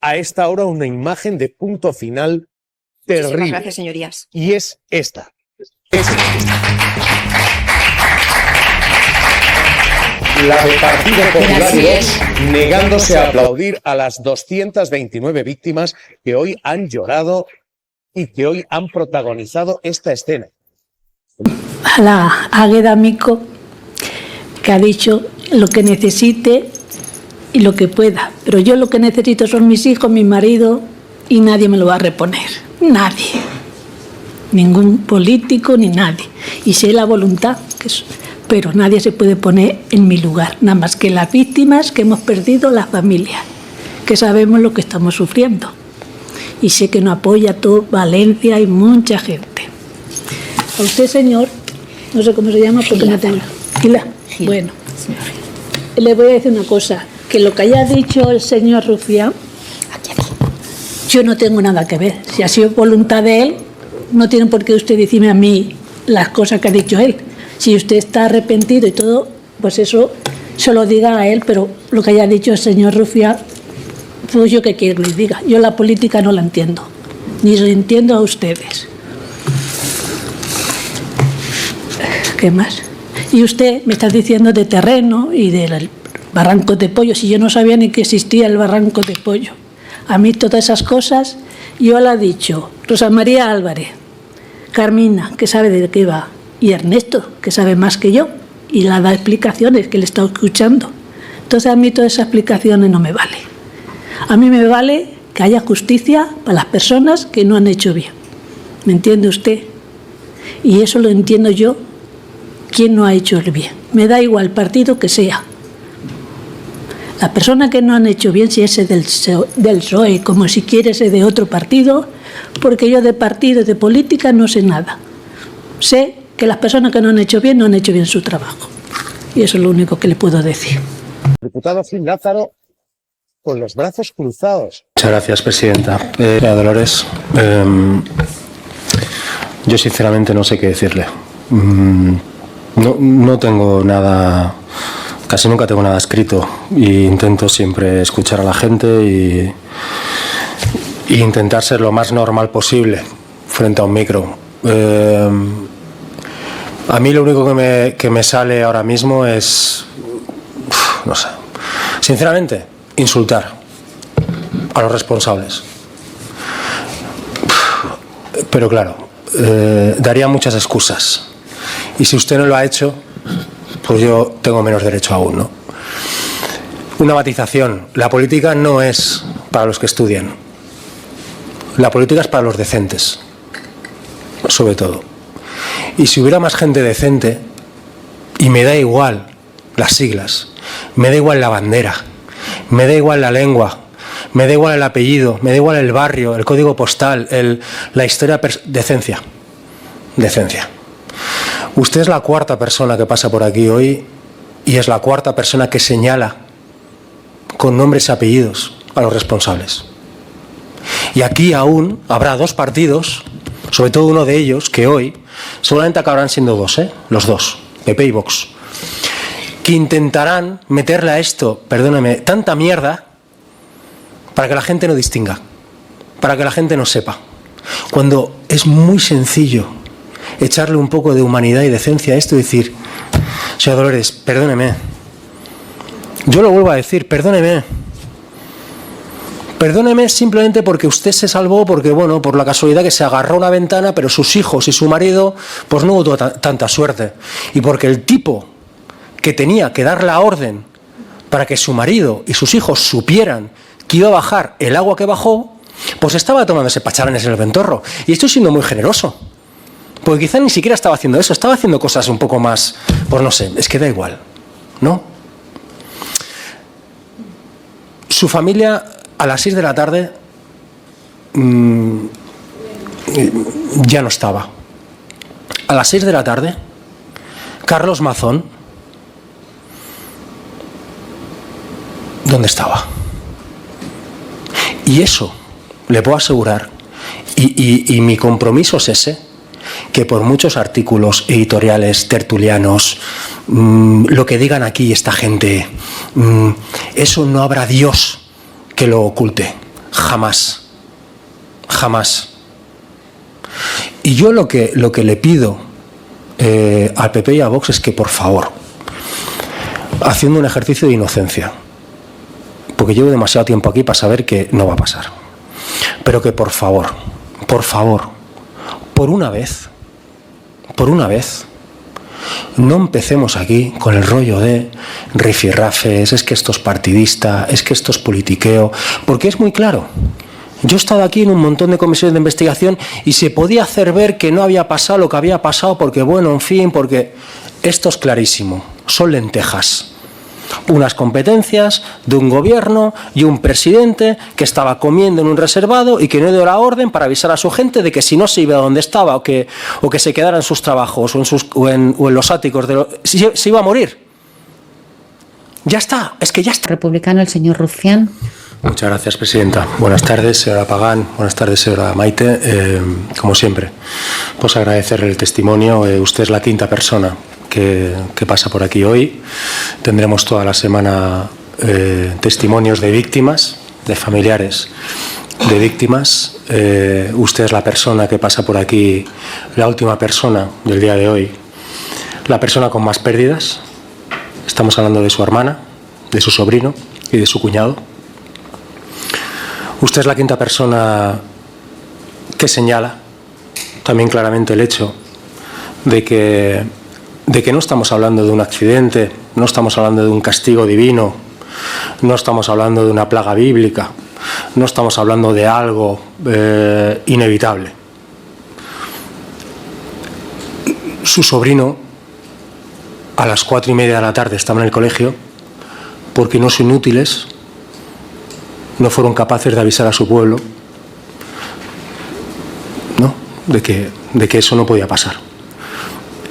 a esta hora una imagen de punto final terrible. Muchísimas gracias, señorías. Y es esta. La de Partido Popular y Vox negándose a aplaudir a las 229 víctimas que hoy han llorado y que hoy han protagonizado esta escena. A la Águeda Mico, que ha dicho lo que necesite y lo que pueda. Pero yo lo que necesito son mis hijos, mi marido, y nadie me lo va a reponer. Nadie. Ningún político ni nadie. Y sé la voluntad, pero nadie se puede poner en mi lugar, nada más que las víctimas que hemos perdido, las familias, que sabemos lo que estamos sufriendo. Y sé que nos apoya todo Valencia y mucha gente. A usted, señor, no sé cómo se llama porque no tengo. Gila. Bueno, le voy a decir una cosa, que lo que haya dicho el señor Rufián, yo no tengo nada que ver. Si ha sido voluntad de él, no tiene por qué usted decirme a mí las cosas que ha dicho él. Si usted está arrepentido y todo, pues eso se lo diga a él, pero lo que haya dicho el señor Rufián, pues yo qué quiero que les diga. Yo la política no la entiendo, ni lo entiendo a ustedes. ¿Qué más? Y usted me está diciendo de terreno y del barranco de pollo, si yo no sabía ni que existía el barranco de pollo. A mí todas esas cosas, yo la he dicho, Rosa María Álvarez, Carmina, que sabe de qué va, y Ernesto, que sabe más que yo, y la da explicaciones, que le he estado escuchando. Entonces a mí todas esas explicaciones no me valen. A mí me vale que haya justicia para las personas que no han hecho bien. ¿Me entiende usted? Y eso lo entiendo yo, quién no ha hecho el bien. Me da igual el partido que sea. Las personas que no han hecho bien, si ese del PSOE, como si quiere ese de otro partido, porque yo de partido, de política, no sé nada. Sé que las personas que no han hecho bien su trabajo. Y eso es lo único que le puedo decir. Diputado Gil Lázaro, con los brazos cruzados. Muchas gracias, presidenta. Dolores, yo sinceramente no sé qué decirle. No tengo nada, casi nunca tengo nada escrito, e intento siempre escuchar a la gente y intentar ser lo más normal posible frente a un micro. A mí lo único que me sale ahora mismo es, no sé, sinceramente, insultar a los responsables. Pero claro, daría muchas excusas. Y si usted no lo ha hecho, pues yo tengo menos derecho aún, ¿no? Una matización. La política no es para los que estudian. La política es para los decentes, sobre todo. Y si hubiera más gente decente, y me da igual las siglas, me da igual la bandera, me da igual la lengua, me da igual el apellido, me da igual el barrio, el código postal, la historia, decencia. Decencia. Usted es la cuarta persona que pasa por aquí hoy y es la cuarta persona que señala con nombres y apellidos a los responsables. Y aquí aún habrá dos partidos, sobre todo uno de ellos, que hoy seguramente acabarán siendo dos, los dos, PP y Vox, que intentarán meterle a esto, perdóneme, tanta mierda para que la gente no distinga, para que la gente no sepa, cuando es muy sencillo echarle un poco de humanidad y decencia a esto y decir, señora Dolores, perdóneme, yo lo vuelvo a decir, perdóneme simplemente porque usted se salvó, porque bueno, por la casualidad que se agarró a una ventana, pero sus hijos y su marido pues no hubo tanta suerte, y porque el tipo que tenía que dar la orden para que su marido y sus hijos supieran que iba a bajar el agua que bajó, pues estaba tomándose pacharanes en el ventorro. Y estoy siendo muy generoso, porque quizá ni siquiera estaba haciendo eso, estaba haciendo cosas un poco más, pues no sé, es que da igual, ¿no? Su familia a las 6 de la tarde ya no estaba. A las 6 de la tarde, Carlos Mazón, ¿dónde estaba? Y eso, le puedo asegurar, y mi compromiso es ese, que por muchos artículos editoriales, tertulianos, lo que digan aquí esta gente, eso no habrá Dios que lo oculte. Jamás. Jamás. Y yo lo que le pido al PP y a Vox es que, por favor, haciendo un ejercicio de inocencia, porque llevo demasiado tiempo aquí para saber que no va a pasar, pero que por favor, por una vez, no empecemos aquí con el rollo de rifirrafes, es que esto es partidista, es que esto es politiqueo, porque es muy claro. Yo he estado aquí en un montón de comisiones de investigación y se podía hacer ver que no había pasado lo que había pasado porque, bueno, en fin, porque esto es clarísimo, son lentejas. Unas competencias de un gobierno y un presidente que estaba comiendo en un reservado y que no dio la orden para avisar a su gente de que si no se iba a donde estaba o que se quedara en sus trabajos o en los áticos, se iba a morir. Ya está, es que ya está. Republicano, el señor Rufián. Muchas gracias, presidenta. Buenas tardes, señora Pagán. Buenas tardes, señora Maite. Como siempre, pues agradecerle el testimonio. Usted es la quinta persona que pasa por aquí hoy. Tendremos toda la semana testimonios de víctimas, de familiares de víctimas. Usted es la persona que pasa por aquí, la última persona del día de hoy, la persona con más pérdidas. Estamos hablando de su hermana, de su sobrino y de su cuñado. Usted es la quinta persona que señala también claramente el hecho de que no estamos hablando de un accidente, no estamos hablando de un castigo divino, no estamos hablando de una plaga bíblica, no estamos hablando de algo inevitable. Su sobrino a las 4:30 de la tarde estaba en el colegio porque unos inútiles no fueron capaces de avisar a su pueblo, ¿no?, de que eso no podía pasar.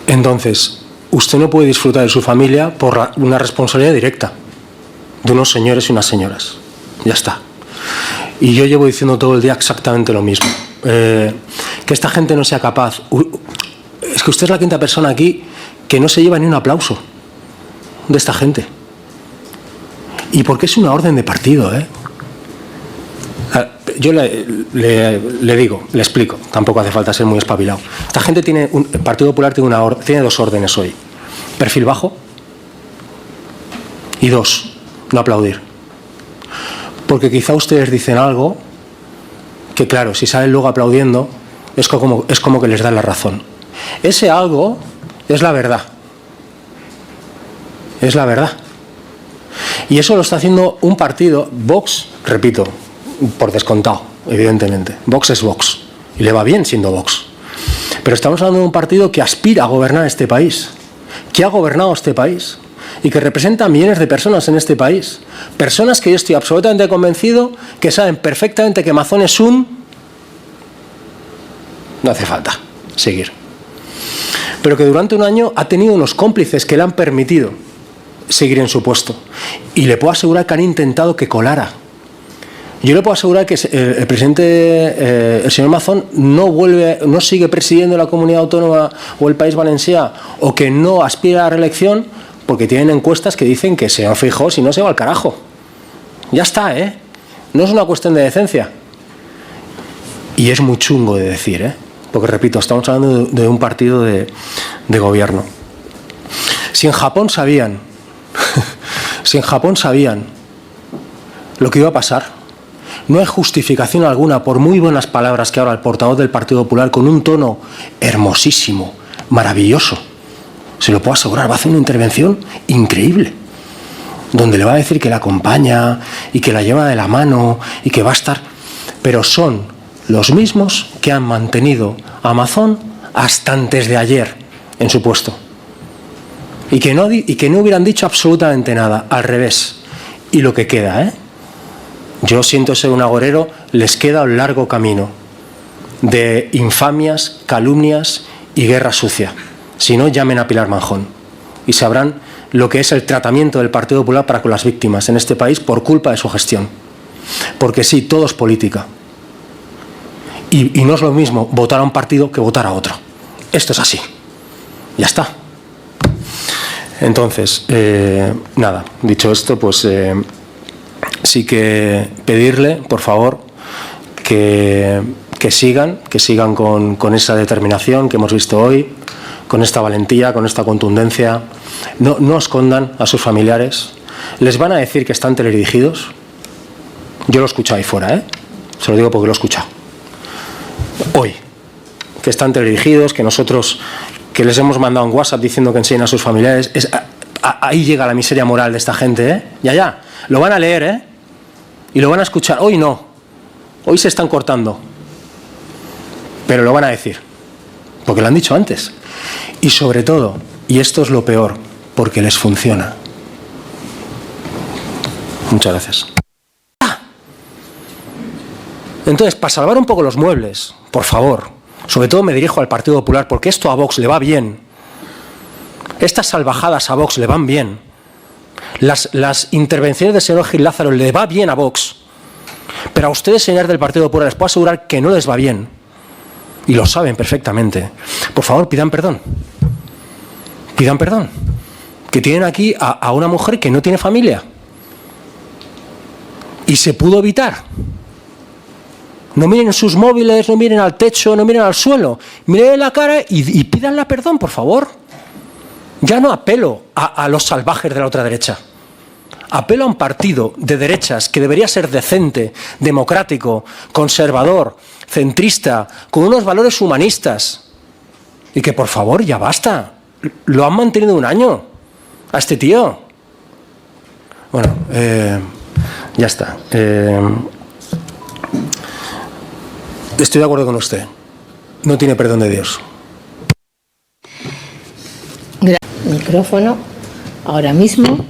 Entonces, usted no puede disfrutar de su familia por una responsabilidad directa de unos señores y unas señoras. Ya está. Y yo llevo diciendo todo el día exactamente lo mismo. Que esta gente no sea capaz. Es que usted es la quinta persona aquí que no se lleva ni un aplauso de esta gente. Y porque es una orden de partido, ¿eh? Yo le digo, le explico, tampoco hace falta ser muy espabilado. Esta gente tiene, el Partido Popular tiene dos órdenes hoy: perfil bajo y dos, no aplaudir. Porque quizá ustedes dicen algo que, claro, si salen luego aplaudiendo es como que les dan la razón. Ese algo es la verdad. Es la verdad. Y eso lo está haciendo un partido, Vox, repito, por descontado, evidentemente. Vox es Vox y le va bien siendo Vox. Pero estamos hablando de un partido que aspira a gobernar este país, que ha gobernado este país y que representa a millones de personas en este país. Personas que yo estoy absolutamente convencido que saben perfectamente que Mazón es no hace falta seguir. Pero que durante un año ha tenido unos cómplices que le han permitido seguir en su puesto. Y le puedo asegurar que han intentado que colara. Yo le puedo asegurar que el presidente, el señor Mazón, no sigue presidiendo la comunidad autónoma o el País Valencià, o que no aspira a la reelección, porque tienen encuestas que dicen que el señor Feijóo, si no, se va al carajo. Ya está, ¿eh? No es una cuestión de decencia. Y es muy chungo de decir, ¿eh? Porque, repito, estamos hablando de un partido de gobierno. Si en Japón sabían lo que iba a pasar, no hay justificación alguna, por muy buenas palabras que ahora el portavoz del Partido Popular, con un tono hermosísimo, maravilloso, se lo puedo asegurar, va a hacer una intervención increíble, donde le va a decir que la acompaña y que la lleva de la mano y que va a estar... Pero son los mismos que han mantenido a Mazón hasta antes de ayer en su puesto. Y que no hubieran dicho absolutamente nada, al revés. Y lo que queda, ¿eh? Yo siento ser un agorero, les queda un largo camino de infamias, calumnias y guerra sucia. Si no, llamen a Pilar Manjón y sabrán lo que es el tratamiento del Partido Popular para con las víctimas en este país por culpa de su gestión. Porque sí, todo es política. Y no es lo mismo votar a un partido que votar a otro. Esto es así. Ya está. Entonces, nada, dicho esto, pues sí que pedirle, por favor, que sigan con esa determinación que hemos visto hoy, con esta valentía, con esta contundencia. No escondan a sus familiares. Les van a decir que están teledirigidos. Yo lo he escuchado ahí fuera, ¿eh? Se lo digo porque lo he escuchado. Hoy, que están teledirigidos, que nosotros, que les hemos mandado un WhatsApp diciendo que enseñen a sus familiares. Ahí llega la miseria moral de esta gente, ¿eh? Ya. Lo van a leer, ¿eh? Y lo van a escuchar. Hoy no. Hoy se están cortando. Pero lo van a decir. Porque lo han dicho antes. Y sobre todo, y esto es lo peor, porque les funciona. Muchas gracias. Entonces, para salvar un poco los muebles, por favor, sobre todo me dirijo al Partido Popular, porque esto a Vox le va bien. Estas salvajadas a Vox le van bien. Las intervenciones del señor Gil Lázaro le va bien a Vox. Pero a ustedes, señores del Partido Popular, les puedo asegurar que no les va bien. Y lo saben perfectamente. Por favor, pidan perdón. Pidan perdón. Que tienen aquí a una mujer que no tiene familia. Y se pudo evitar. No miren sus móviles, no miren al techo, no miren al suelo. Miren la cara y pídanle perdón, por favor. Ya no apelo a los salvajes de la otra derecha. Apelo a un partido de derechas que debería ser decente, democrático, conservador, centrista, con unos valores humanistas. Y que, por favor, ya basta. Lo han mantenido un año a este tío. Bueno, ya está. Estoy de acuerdo con usted. No tiene perdón de Dios. Micrófono ahora mismo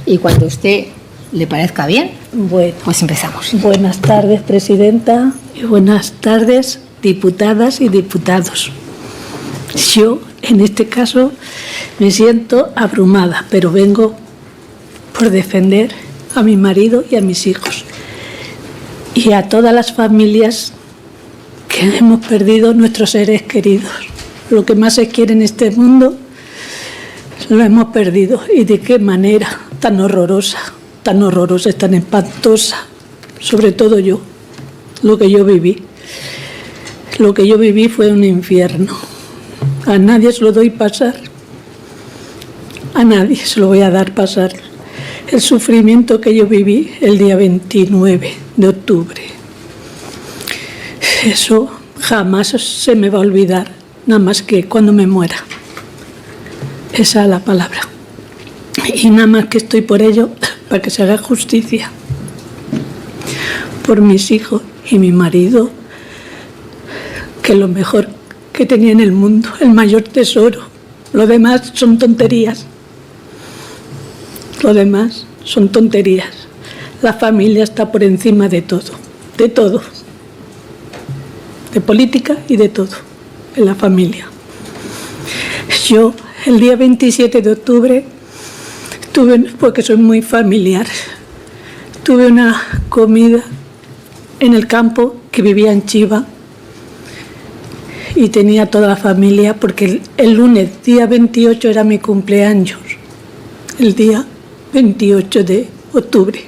y cuando a usted le parezca bien, Bueno, pues empezamos. buenas tardes, presidenta, y buenas tardes, diputadas y diputados. Yo, en este caso, me siento abrumada, pero vengo por defender a mi marido y a mis hijos y a todas las familias que hemos perdido nuestros seres queridos. Lo que más se quiere en este mundo lo hemos perdido. ¿Y de qué manera? Tan horrorosa, tan espantosa. Sobre todo yo, lo que yo viví. Lo que yo viví fue un infierno. A nadie se lo doy pasar. A nadie se lo voy a dar pasar. El sufrimiento que yo viví el día 29 de octubre. Eso jamás se me va a olvidar, nada más que cuando me muera. Esa es la palabra. Y nada más que estoy por ello, para que se haga justicia. Por mis hijos y mi marido, que es lo mejor que tenía en el mundo, el mayor tesoro. Lo demás son tonterías. Lo demás son tonterías. La familia está por encima de todo. De todo. De política y de todo. En la familia. Yo, el día 27 de octubre, porque soy muy familiar, tuve una comida en el campo que vivía en Chiva y tenía toda la familia porque el lunes, día 28, era mi cumpleaños. El día 28 de octubre.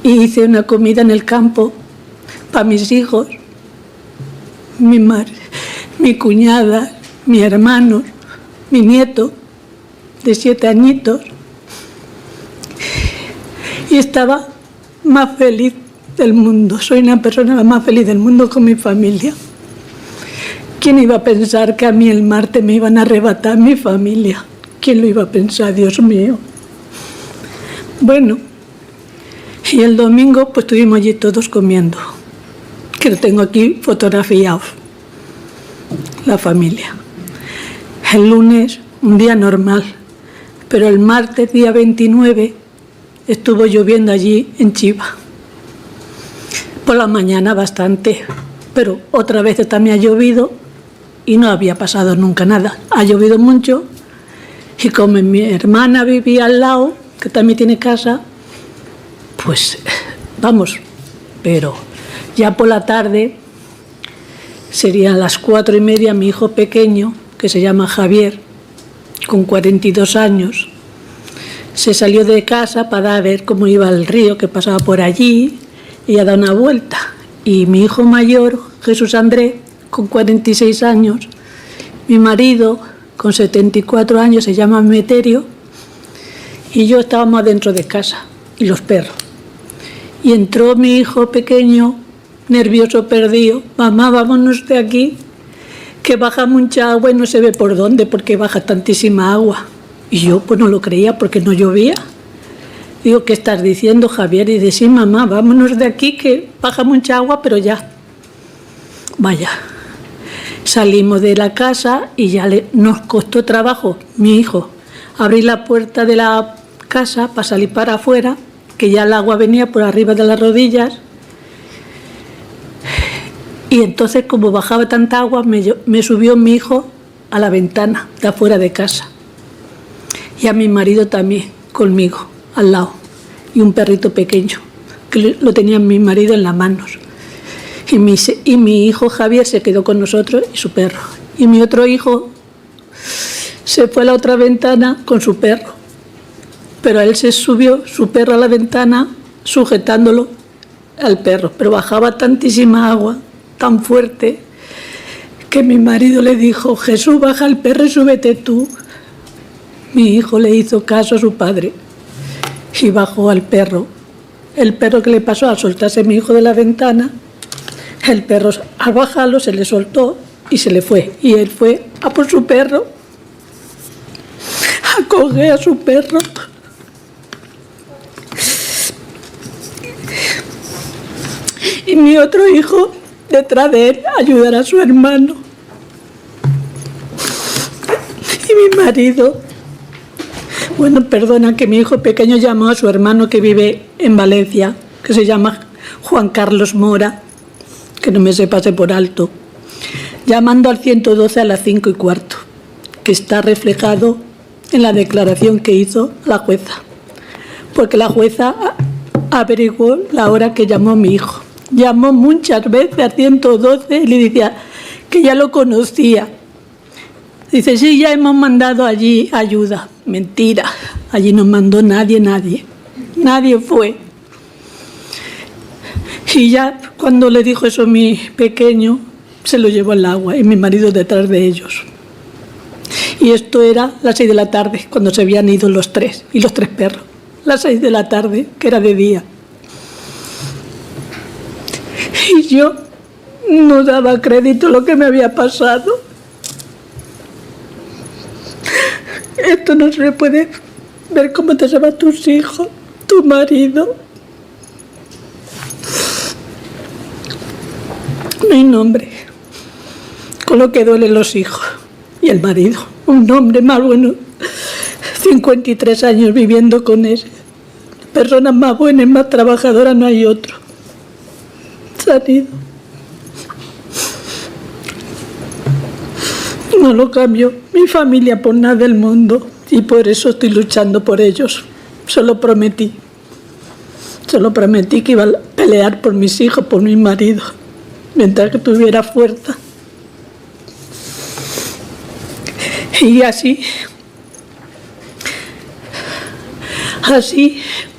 Y hice una comida en el campo para mis hijos, mi madre, mi cuñada, mi hermano, mi nieto de 7 añitos. Y estaba más feliz del mundo. Soy una persona la más feliz del mundo con mi familia. ¿Quién iba a pensar que a mí el martes me iban a arrebatar mi familia? ¿Quién lo iba a pensar, Dios mío? Bueno, y el domingo pues estuvimos allí todos comiendo, que lo tengo aquí fotografiado, la familia. El lunes, un día normal, pero el martes, día 29, estuvo lloviendo allí en Chiva. Por la mañana bastante, pero otra vez también ha llovido y no había pasado nunca nada. Ha llovido mucho y como mi hermana vivía al lado, que también tiene casa, pues vamos, pero ya por la tarde, serían las 4:30, mi hijo pequeño, que se llama Javier, con 42 años, se salió de casa para ver cómo iba el río que pasaba por allí y ha dado una vuelta. Y mi hijo mayor, Jesús Andrés, con 46 años, mi marido, con 74 años, se llama Meterio, y yo estábamos adentro de casa, y los perros. Y entró mi hijo pequeño, nervioso, perdido. Mamá, vámonos de aquí, que baja mucha agua y no se ve por dónde, porque baja tantísima agua. Y yo pues no lo creía porque no llovía. Digo, ¿qué estás diciendo, Javier? Y dice, sí, mamá, vámonos de aquí, que baja mucha agua, pero ya. Vaya, salimos de la casa y ya nos costó trabajo, mi hijo, abrir la puerta de la casa para salir para afuera, que ya el agua venía por arriba de las rodillas. Y entonces, como bajaba tanta agua, me subió mi hijo a la ventana de afuera de casa. Y a mi marido también, conmigo, al lado. Y un perrito pequeño, que lo tenía mi marido en las manos. Y mi hijo Javier se quedó con nosotros y su perro. Y mi otro hijo se fue a la otra ventana con su perro. Pero él se subió, su perro, a la ventana, sujetándolo al perro. Pero bajaba tantísima agua, tan fuerte, que mi marido le dijo, Jesús, baja el perro y súbete tú. Mi hijo le hizo caso a su padre y bajó al perro. El perro, que le pasó al soltarse mi hijo de la ventana, el perro al bajarlo se le soltó y se le fue. Y él fue a por su perro, a coger a su perro. Y mi otro hijo detrás de él a ayudar a su hermano. Y mi marido, bueno, perdona, que mi hijo pequeño llamó a su hermano que vive en Valencia, que se llama Juan Carlos Mora, que no me se pase por alto, llamando al 112 a las 5:15, que está reflejado en la declaración que hizo la jueza, porque la jueza averiguó la hora que llamó mi hijo. Llamó muchas veces al 112 y le decía que ya lo conocía. Dice, sí, ya hemos mandado allí ayuda. Mentira, allí no mandó nadie. Nadie fue. Y ya cuando le dijo eso mi pequeño, se lo llevó al agua y mi marido detrás de ellos. Y esto era las 6 de la tarde, cuando se habían ido los tres, y los 3 perros. Las 6 de la tarde, que era de día. Y yo no daba crédito a lo que me había pasado. Esto no se puede ver cómo te llevan tus hijos, tu marido. No hay nombre. Con lo que duelen los hijos y el marido. Un hombre más bueno. 53 años viviendo con él. Personas más buenas, más trabajadoras, no hay otro. Se han ido. No lo cambio mi familia por nada del mundo y por eso estoy luchando por ellos. Se lo prometí que iba a pelear por mis hijos, por mi marido, mientras que tuviera fuerza. Y así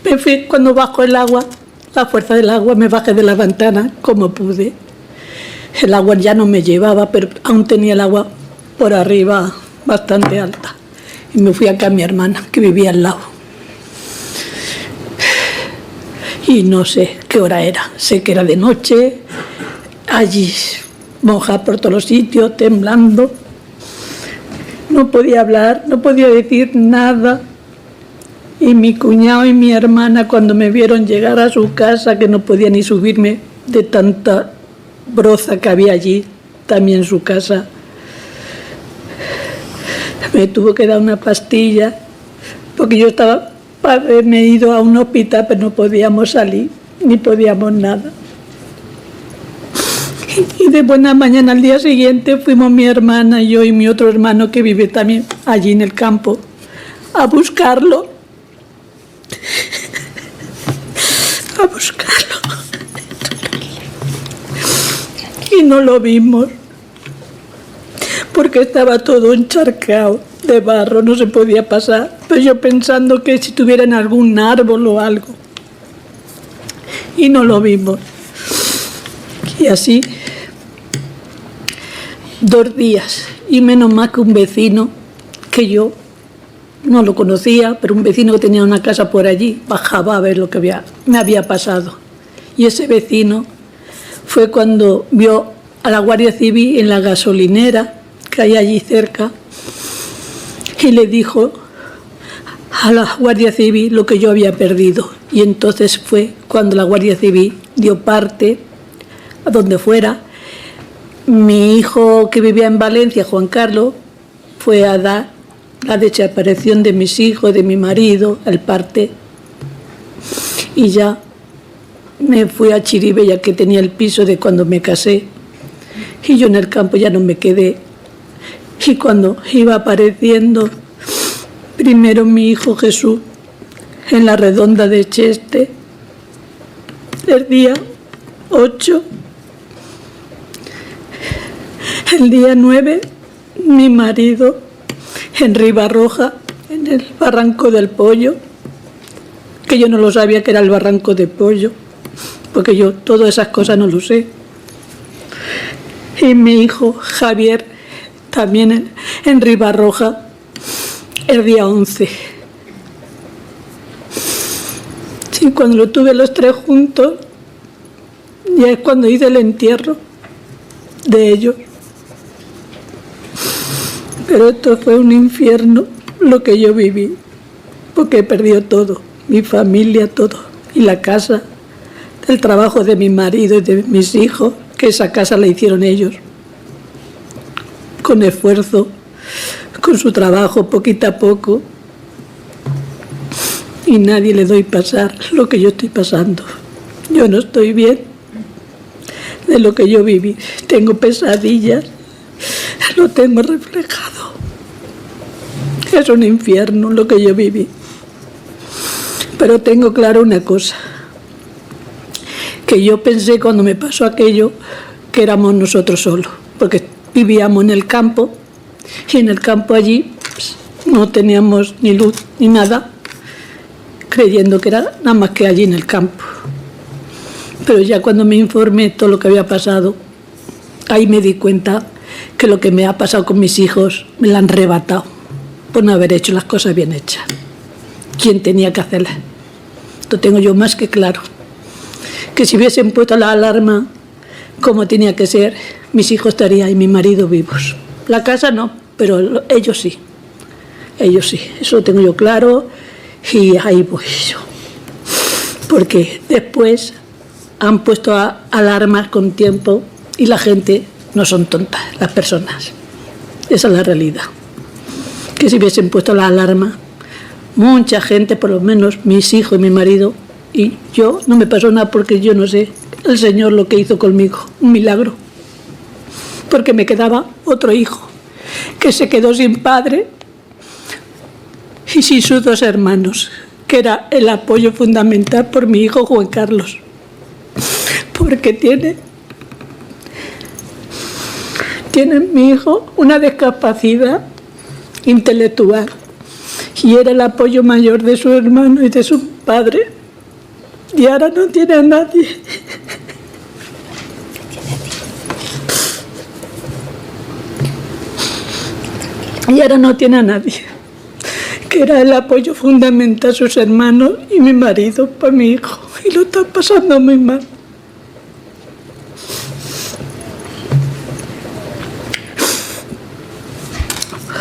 me fui. Cuando bajó el agua, la fuerza del agua, me bajé de la ventana como pude. El agua ya no me llevaba, pero aún tenía el agua por arriba bastante alta. Y me fui acá a mi hermana, que vivía al lado. Y no sé qué hora era. Sé que era de noche, allí mojada por todos los sitios, temblando. No podía hablar, no podía decir nada. Y mi cuñado y mi hermana, cuando me vieron llegar a su casa, que no podía ni subirme de tanta broza que había allí, también en su casa, me tuvo que dar una pastilla, porque yo estaba para haberme ido a un hospital, pero no podíamos salir, ni podíamos nada. Y de buena mañana al día siguiente fuimos mi hermana y yo y mi otro hermano, que vive también allí en el campo, a buscarlo. A buscarlo. Y no lo vimos, porque estaba todo encharcado de barro, no se podía pasar. Pero yo pensando que si tuvieran algún árbol o algo. Y no lo vimos. Y así, 2 días. Y menos mal que un vecino, que yo no lo conocía, pero un vecino que tenía una casa por allí, bajaba a ver lo que me había pasado. Y ese vecino fue cuando vio a la Guardia Civil en la gasolinera que hay allí cerca y le dijo a la Guardia Civil lo que yo había perdido. Y entonces fue cuando la Guardia Civil dio parte a donde fuera. Mi hijo, que vivía en Valencia, Juan Carlos, fue a dar la desaparición de mis hijos, de mi marido, el parte. Y ya me fui a Chiribella, que tenía el piso de cuando me casé. Y yo en el campo ya no me quedé. Y cuando iba apareciendo, primero mi hijo Jesús, en la redonda de Cheste, el día 8, el día 9, mi marido en Ribarroja, en el Barranco del Pollo, que yo no lo sabía que era el Barranco del Pollo, porque yo todas esas cosas no lo sé. Y mi hijo Javier, también en Ribarroja, el día 11. Sí, cuando lo tuve los 3 juntos, ya es cuando hice el entierro de ellos. Pero esto fue un infierno lo que yo viví, porque he perdido todo, mi familia, todo, y la casa, el trabajo de mi marido y de mis hijos, que esa casa la hicieron ellos, con esfuerzo, con su trabajo, poquito a poco, y nadie le doy pasar lo que yo estoy pasando. Yo no estoy bien de lo que yo viví, tengo pesadillas, lo tengo reflejado. Es un infierno lo que yo viví. Pero tengo claro una cosa, que yo pensé cuando me pasó aquello que éramos nosotros solos, porque vivíamos en el campo y en el campo allí pues, no teníamos ni luz ni nada, creyendo que era nada más que allí en el campo. Pero ya cuando me informé todo lo que había pasado, ahí me di cuenta que lo que me ha pasado con mis hijos me lo han arrebatado por no haber hecho las cosas bien hechas. ¿Quién tenía que hacerlas? Lo tengo yo más que claro. Que si hubiesen puesto la alarma como tenía que ser, mis hijos estarían y mi marido vivos. La casa no, pero ellos sí. Ellos sí, eso lo tengo yo claro y ahí voy yo. Porque después han puesto alarmas con tiempo y la gente no son tontas, las personas. Esa es la realidad. Que si hubiesen puesto la alarma, mucha gente, por lo menos mis hijos y mi marido, y yo, no me pasó nada porque yo no sé el Señor lo que hizo conmigo, un milagro. Porque me quedaba otro hijo, que se quedó sin padre y sin sus 2 hermanos, que era el apoyo fundamental por mi hijo Juan Carlos. Porque tiene mi hijo una discapacidad intelectual y era el apoyo mayor de su hermano y de su padre, y ahora no tiene a nadie. Y ahora no tiene a nadie, que era el apoyo fundamental a sus hermanos y mi marido para mi hijo, y lo está pasando muy mal.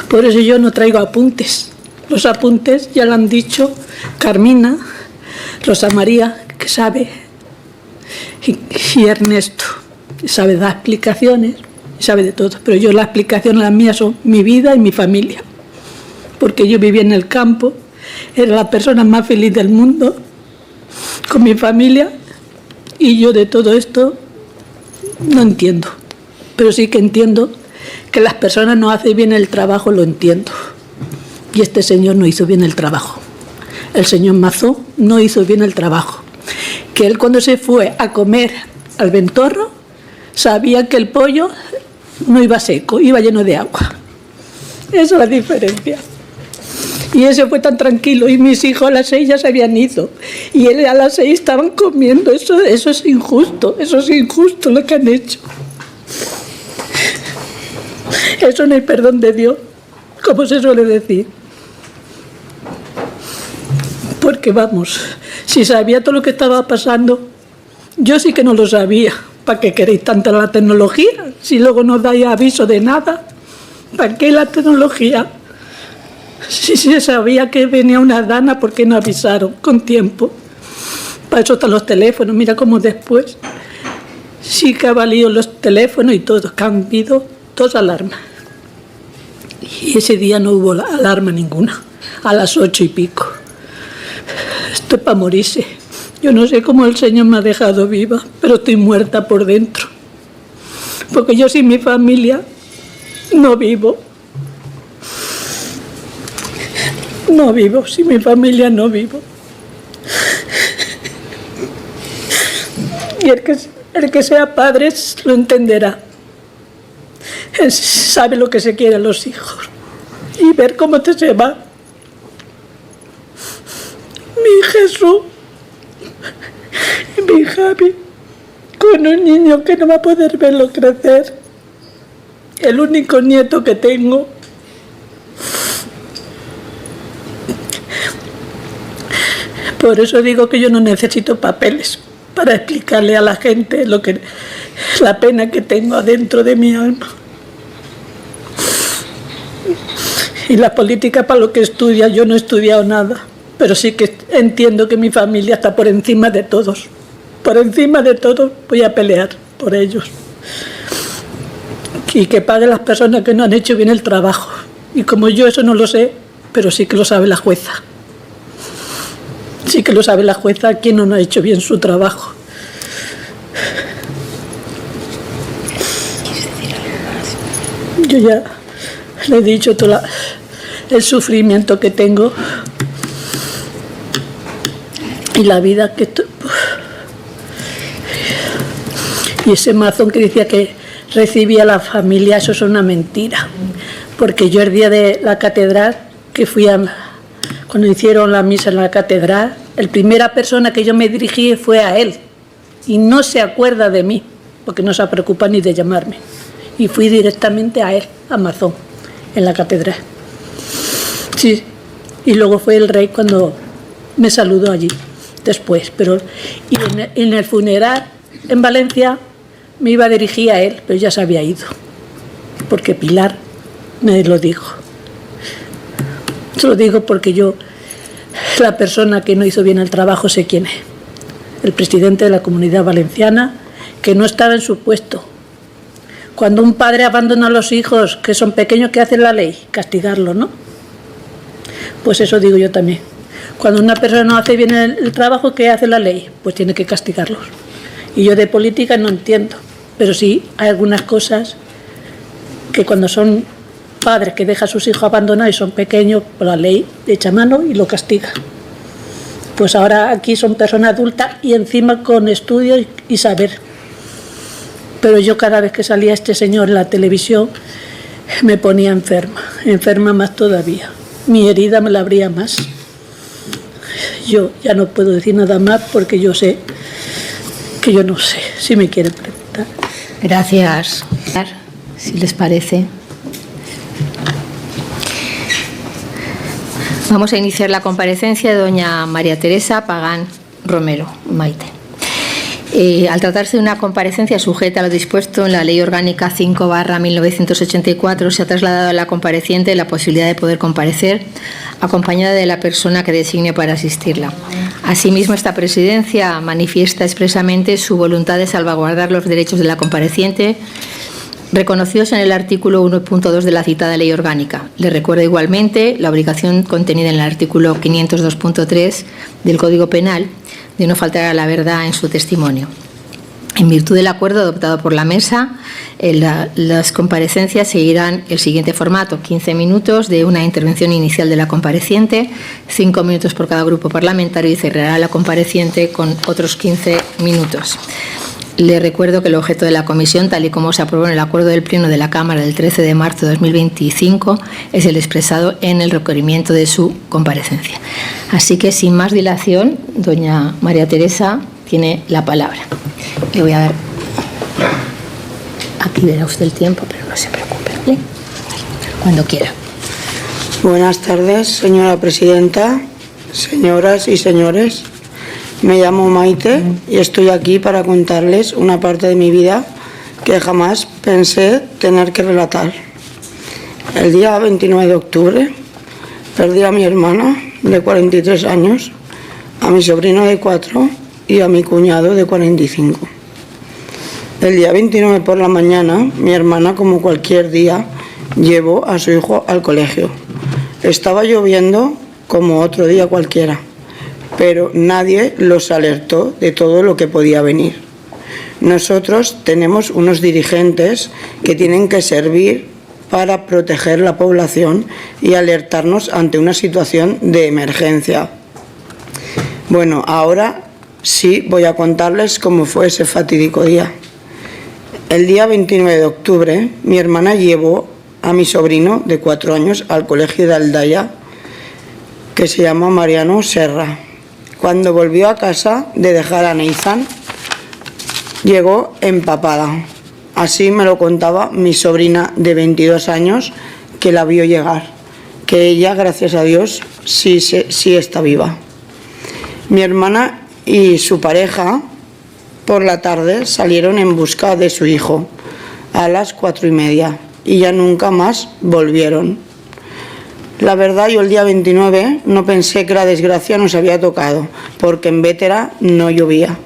Por eso yo no traigo apuntes. Los apuntes ya lo han dicho Carmina, Rosa María, que sabe, y Ernesto, que sabe dar explicaciones, y sabe de todo. Pero yo las explicaciones, las mías, son mi vida y mi familia. Porque yo vivía en el campo, era la persona más feliz del mundo, con mi familia, y yo de todo esto no entiendo. Pero sí que entiendo que las personas no hacen bien el trabajo, lo entiendo. Y este señor no hizo bien el trabajo. El señor Mazó no hizo bien el trabajo. Que él cuando se fue a comer al Ventorro, sabía que el pollo no iba seco, iba lleno de agua. Esa es la diferencia. Y ese fue tan tranquilo, y mis hijos a las 6 ya se habían ido, y él a las 6 estaban comiendo. Eso es injusto lo que han hecho. Eso no hay perdón de Dios, como se suele decir. Porque vamos, si sabía todo lo que estaba pasando, yo sí que no lo sabía. ¿Para qué queréis tanta la tecnología? Si luego no dais aviso de nada, ¿para qué la tecnología? Si se sabía que venía una dana, ¿por qué no avisaron con tiempo? Para eso están los teléfonos. Mira cómo después sí que ha valido los teléfonos y todo, que han habido 2 alarmas. Y ese día no hubo alarma ninguna, a las 8 y pico. Esto es para morirse. Yo no sé cómo el Señor me ha dejado viva, pero estoy muerta por dentro. Porque yo sin mi familia no vivo. No vivo, sin mi familia no vivo. Y el que sea padre lo entenderá. Él sabe lo que se quiere a los hijos. Y ver cómo te se va. Mi Jesús, mi Javi, con un niño que no va a poder verlo crecer. El único nieto que tengo. Por eso digo que yo no necesito papeles para explicarle a la gente la pena que tengo adentro de mi alma. Y la política para lo que estudia, yo no he estudiado nada, pero sí que entiendo que mi familia está por encima de todos. Por encima de todos voy a pelear por ellos. Y que paguen las personas que no han hecho bien el trabajo. Y como yo eso no lo sé, pero sí que lo sabe la jueza. Sí que lo sabe la jueza quien no ha hecho bien su trabajo. Yo ya le he dicho todo el sufrimiento que tengo y la vida que... Y ese mazón que decía que recibía a la familia, eso es una mentira. Porque yo el día de la catedral, que fui cuando hicieron la misa en la catedral, la primera persona que yo me dirigí fue a él. Y no se acuerda de mí, porque no se preocupa ni de llamarme. Y fui directamente a él, a Mazón, en la catedral. Sí, y luego fue el rey cuando me saludó allí, después. Y en el funeral en Valencia me iba a dirigir a él, pero ya se había ido, porque Pilar me lo dijo. Se lo digo porque yo, la persona que no hizo bien el trabajo, sé quién es. El presidente de la Comunidad Valenciana, que no estaba en su puesto. Cuando un padre abandona a los hijos que son pequeños, ¿qué hace la ley? Castigarlo, ¿no? Pues eso digo yo también. Cuando una persona no hace bien el trabajo, ¿qué hace la ley? Pues tiene que castigarlos. Y yo de política no entiendo, pero sí hay algunas cosas que cuando son padres que dejan a sus hijos abandonados y son pequeños, pues la ley le echa mano y lo castiga. Pues ahora aquí son personas adultas y encima con estudios y saber. Pero yo cada vez que salía este señor en la televisión me ponía enferma más todavía. Mi herida me la abría más. Yo ya no puedo decir nada más porque yo sé que yo no sé, si me quieren preguntar. Gracias. Si les parece. Vamos a iniciar la comparecencia de doña María Teresa Pagán Romero, Maite. Al tratarse de una comparecencia sujeta a lo dispuesto en la Ley Orgánica 5/1984, se ha trasladado a la compareciente la posibilidad de poder comparecer acompañada de la persona que designe para asistirla. Asimismo, esta presidencia manifiesta expresamente su voluntad de salvaguardar los derechos de la compareciente, reconocidos en el artículo 1.2 de la citada Ley Orgánica. Le recuerda igualmente la obligación contenida en el artículo 502.3 del Código Penal de no faltar a la verdad en su testimonio. En virtud del acuerdo adoptado por la Mesa, las comparecencias seguirán el siguiente formato: 15 minutos de una intervención inicial de la compareciente, 5 minutos por cada grupo parlamentario y cerrará la compareciente con otros 15 minutos. Le recuerdo que el objeto de la comisión, tal y como se aprobó en el acuerdo del Pleno de la Cámara del 13 de marzo de 2025, es el expresado en el requerimiento de su comparecencia. Así que, sin más dilación, doña María Teresa tiene la palabra. Le voy a dar... Aquí verá usted el tiempo, pero no se preocupe, ¿vale? Cuando quiera. Buenas tardes, señora presidenta, señoras y señores. Me llamo Maite y estoy aquí para contarles una parte de mi vida que jamás pensé tener que relatar. El día 29 de octubre perdí a mi hermana de 43 años, a mi sobrino de 4 y a mi cuñado de 45. El día 29 por la mañana, mi hermana, como cualquier día, llevó a su hijo al colegio. Estaba lloviendo como otro día cualquiera, pero nadie los alertó de todo lo que podía venir. Nosotros tenemos unos dirigentes que tienen que servir para proteger la población y alertarnos ante una situación de emergencia. Bueno, ahora sí voy a contarles cómo fue ese fatídico día. El día 29 de octubre, mi hermana llevó a mi sobrino de 4 años al colegio de Aldaya, que se llama Mariano Serra. Cuando volvió a casa de dejar a Neizan, llegó empapada. Así me lo contaba mi sobrina de 22 años, que la vio llegar, que ella, gracias a Dios, sí está viva. Mi hermana y su pareja, por la tarde, salieron en busca de su hijo a las 4:30 y ya nunca más volvieron. La verdad, yo el día 29 no pensé que la desgracia nos había tocado, porque en Bétera no llovía.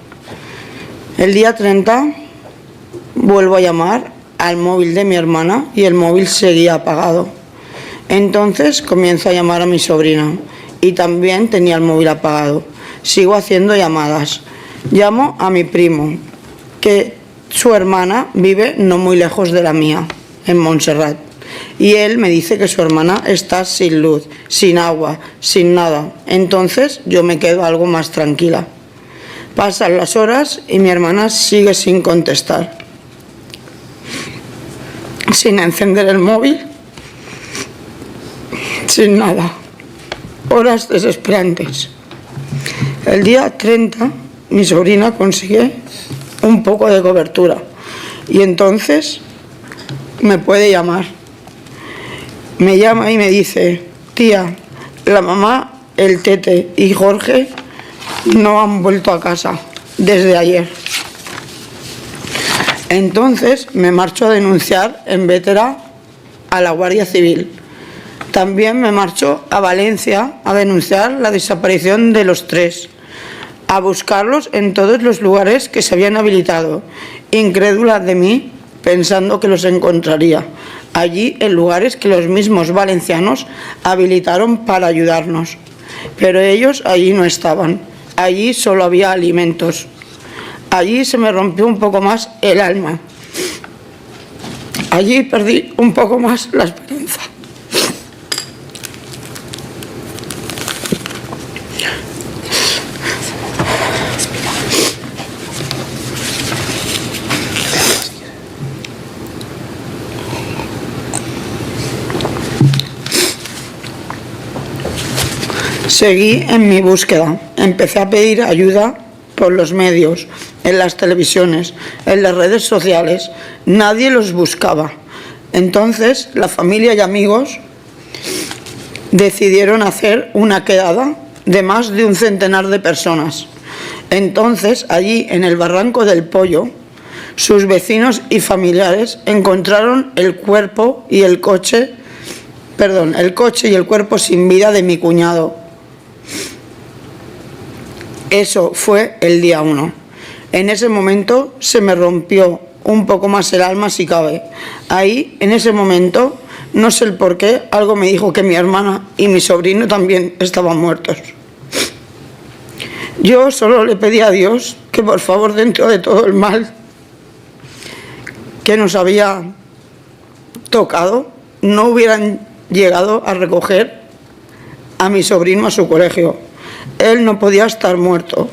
El día 30 vuelvo a llamar al móvil de mi hermana y el móvil seguía apagado. Entonces comienzo a llamar a mi sobrina y también tenía el móvil apagado. Sigo haciendo llamadas. Llamo a mi primo, que su hermana vive no muy lejos de la mía, en Montserrat. Y él me dice que su hermana está sin luz, sin agua, sin nada. Entonces yo me quedo algo más tranquila. Pasan las horas y mi hermana sigue sin contestar, sin encender el móvil, sin nada. Horas desesperantes. El día 30 mi sobrina consigue un poco de cobertura y entonces me puede llamar. Me llama y me dice: tía, la mamá, el Tete y Jorge no han vuelto a casa desde ayer. Entonces me marcho a denunciar en Bétera a la Guardia Civil. También me marcho a Valencia a denunciar la desaparición de los 3, a buscarlos en todos los lugares que se habían habilitado, incrédula de mí, pensando que los encontraría allí en lugares que los mismos valencianos habilitaron para ayudarnos. Pero ellos allí no estaban, allí solo había alimentos. Allí se me rompió un poco más el alma. Allí perdí un poco más la esperanza. Seguí en mi búsqueda. Empecé a pedir ayuda por los medios, en las televisiones, en las redes sociales. Nadie los buscaba. Entonces, la familia y amigos decidieron hacer una quedada de más de un centenar de personas. Entonces, allí en el Barranco del Pollo, sus vecinos y familiares encontraron el cuerpo y el coche y el cuerpo sin vida de mi cuñado. Eso fue el día 1. En ese momento se me rompió un poco más el alma, si cabe. Ahí, en ese momento, no sé el por qué, algo me dijo que mi hermana y mi sobrino también estaban muertos. Yo solo le pedí a Dios que, por favor, dentro de todo el mal que nos había tocado, no hubieran llegado a recoger a mi sobrino a su colegio. Él no podía estar muerto.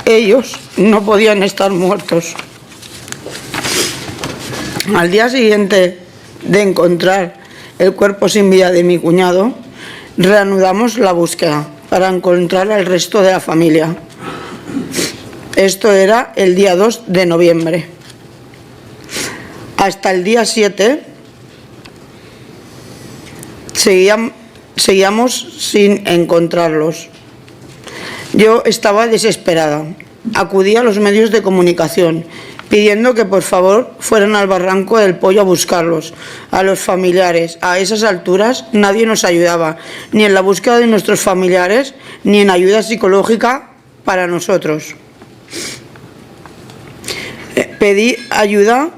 Ellos no podían estar muertos. Al día siguiente de encontrar el cuerpo sin vida de mi cuñado, reanudamos la búsqueda para encontrar al resto de la familia. Esto era el día 2 de noviembre. Hasta el día 7 seguíamos sin encontrarlos. Yo estaba desesperada. Acudí a los medios de comunicación pidiendo que por favor fueran al Barranco del Pollo a buscarlos, a los familiares. A esas alturas nadie nos ayudaba, ni en la búsqueda de nuestros familiares, ni en ayuda psicológica para nosotros. Pedí ayuda.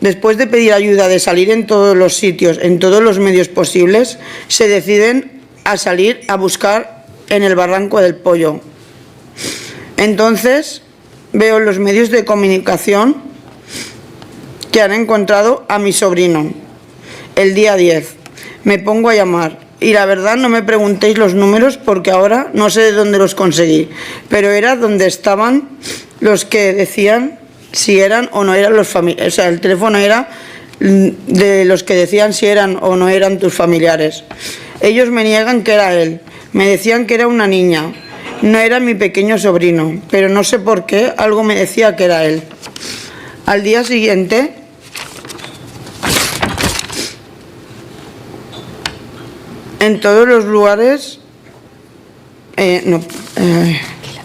Después de pedir ayuda, de salir en todos los sitios, en todos los medios posibles, se deciden a salir a buscar en el Barranco del Pollo. Entonces veo en los medios de comunicación que han encontrado a mi sobrino el día 10. Me pongo a llamar y la verdad no me preguntéis los números porque ahora no sé de dónde los conseguí, pero era donde estaban los que decían si eran o no eran los familiares. O sea, el teléfono era de los que decían si eran o no eran tus familiares. Ellos me niegan que era él. Me decían que era una niña. No era mi pequeño sobrino, pero no sé por qué, algo me decía que era él. Al día siguiente, en todos los lugares, aquí.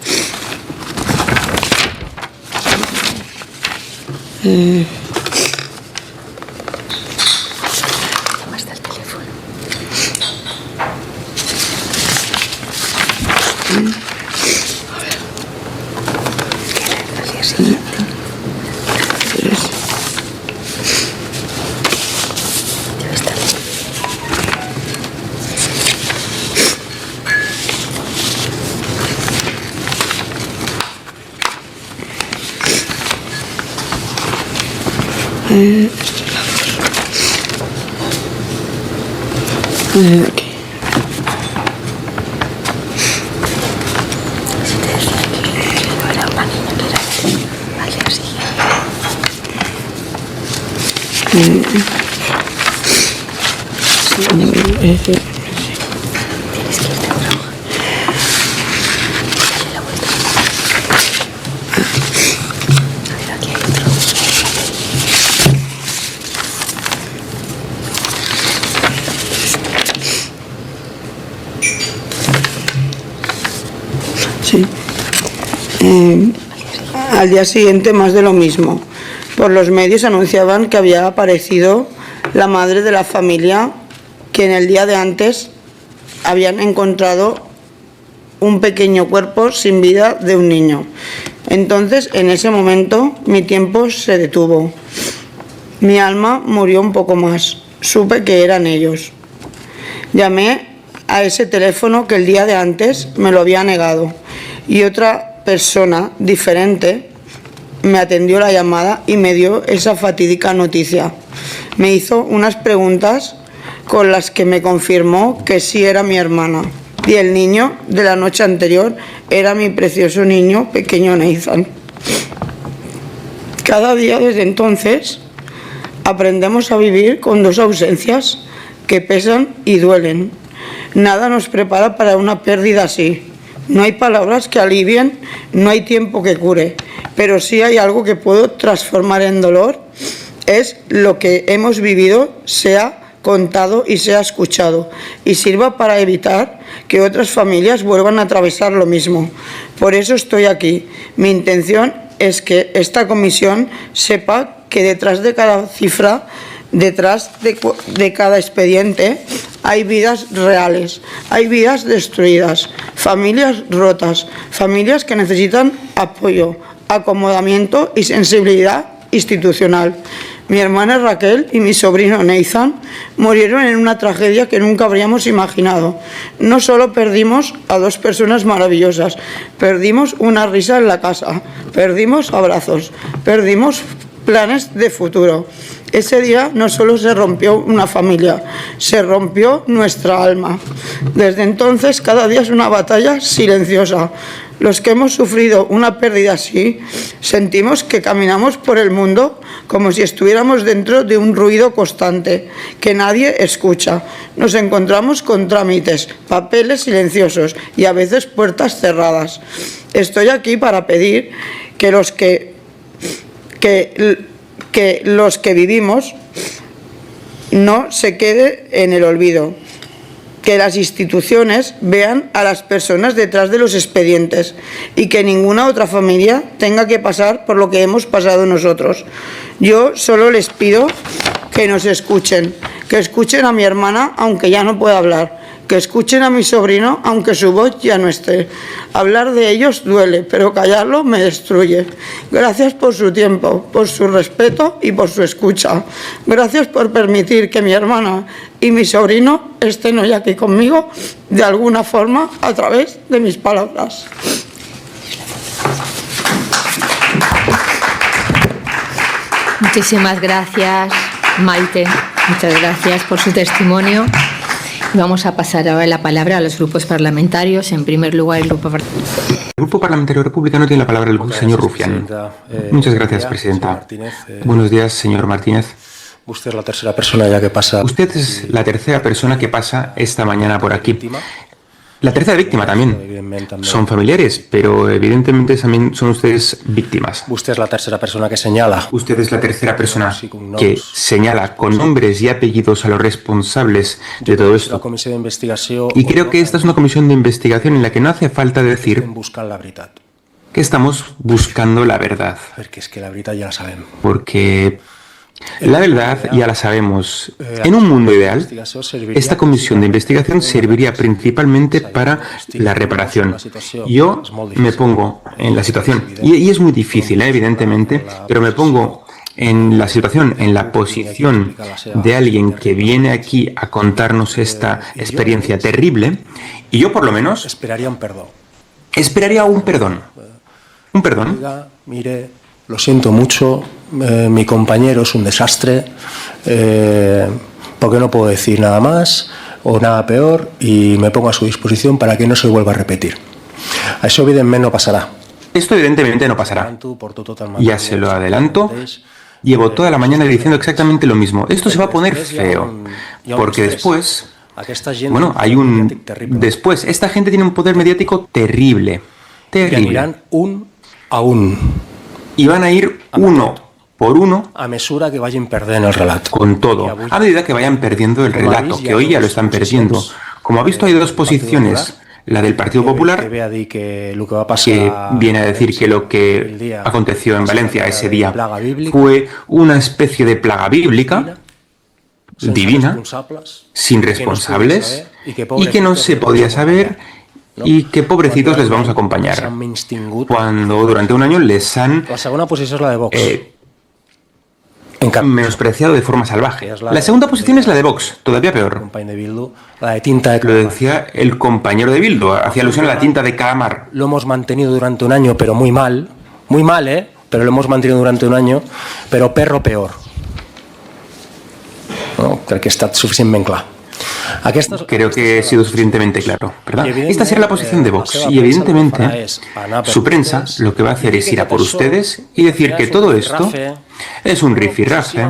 Sí. Al día siguiente más de lo mismo. Por los medios anunciaban que había aparecido la madre de la familia, que en el día de antes habían encontrado un pequeño cuerpo sin vida de un niño. Entonces, en ese momento, mi tiempo se detuvo. Mi alma murió un poco más. Supe que eran ellos. Llamé a ese teléfono que el día de antes me lo había negado y otra persona diferente me atendió la llamada y me dio esa fatídica noticia. Me hizo unas preguntas con las que me confirmó que sí era mi hermana y el niño de la noche anterior era mi precioso niño pequeño Nathan. Cada día desde entonces aprendemos a vivir con dos ausencias que pesan y duelen. Nada nos prepara para una pérdida así. No hay palabras que alivien, no hay tiempo que cure, pero sí hay algo que puedo transformar en dolor. Es lo que hemos vivido sea contado y sea escuchado y sirva para evitar que otras familias vuelvan a atravesar lo mismo. Por eso estoy aquí. Mi intención es que esta comisión sepa que detrás de cada cifra, detrás de cada expediente, hay vidas reales, hay vidas destruidas, familias rotas, familias que necesitan apoyo, acomodamiento y sensibilidad institucional. Mi hermana Raquel y mi sobrino Nathan murieron en una tragedia que nunca habríamos imaginado. No solo perdimos a dos personas maravillosas, perdimos una risa en la casa, perdimos abrazos, perdimos planes de futuro. Ese día no solo se rompió una familia, se rompió nuestra alma. Desde entonces, cada día es una batalla silenciosa. Los que hemos sufrido una pérdida así, sentimos que caminamos por el mundo como si estuviéramos dentro de un ruido constante, que nadie escucha. Nos encontramos con trámites, papeles silenciosos y a veces puertas cerradas. Estoy aquí para pedir que los que vivimos no se quede en el olvido, que las instituciones vean a las personas detrás de los expedientes y que ninguna otra familia tenga que pasar por lo que hemos pasado nosotros. Yo solo les pido que nos escuchen, que escuchen a mi hermana aunque ya no pueda hablar, que escuchen a mi sobrino aunque su voz ya no esté. Hablar de ellos duele, pero callarlo me destruye. Gracias por su tiempo, por su respeto y por su escucha. Gracias por permitir que mi hermana y mi sobrino estén hoy aquí conmigo de alguna forma a través de mis palabras. Muchísimas gracias, Maite. Muchas gracias por su testimonio. Vamos a pasar ahora la palabra a los grupos parlamentarios. En primer lugar, el Grupo Parlamentario Republicano tiene la palabra el señor Rufián. Muchas gracias, presidenta. Buenos días, señor Martínez. Usted es la tercera persona ya que pasa. Usted es la tercera persona que pasa esta mañana por aquí. La tercera víctima también. Son familiares, pero evidentemente también son ustedes víctimas. Usted es la tercera persona que señala. Usted es la tercera persona que señala con nombres y apellidos a los responsables de todo esto. Y creo que esta es una comisión de investigación en la que no hace falta decir que estamos buscando la verdad. Porque es que la verdad ya la sabemos. Porque la verdad ya la sabemos. En un mundo ideal, esta comisión de investigación serviría principalmente para la reparación. Yo me pongo en la situación, y es muy difícil, evidentemente, pero me pongo en la situación, en la posición de alguien que viene aquí a contarnos esta experiencia terrible, y yo por lo menos esperaría un perdón. Esperaría un perdón. Un perdón. Mire, lo siento mucho, mi compañero es un desastre, porque no puedo decir nada más o nada peor y me pongo a su disposición para que no se vuelva a repetir. A eso evidentemente no pasará. Esto evidentemente no pasará. Ya se lo adelanto. Llevo toda la mañana diciendo exactamente lo mismo. Esto se va a poner feo, porque después, bueno, hay un después. Esta gente tiene un poder mediático terrible, terrible. Irán un a un. Y van a ir uno por uno a mesura que vayan perdiendo el relato. Con todo, a medida que vayan perdiendo el relato, que hoy ya lo están perdiendo. Como ha visto, hay dos posiciones. La del Partido Popular, que viene a decir que lo que aconteció en Valencia ese día fue una especie de plaga bíblica, divina, sin responsables, y que no se podía saber, y que pobrecitos les vamos a acompañar, cuando durante un año les han menospreciado de forma salvaje. La segunda posición es la de Vox, todavía peor. Lo decía el compañero de Bildu, hacía alusión a la tinta de calamar. Lo hemos mantenido durante un año, pero muy mal, pero lo hemos mantenido durante un año, pero perro peor. No, creo que está suficientemente claro. Creo que he sido suficientemente claro, ¿verdad? Esta será la posición de Vox y evidentemente su prensa lo que va a hacer es ir a por ustedes y decir que todo esto es un rifirrafe.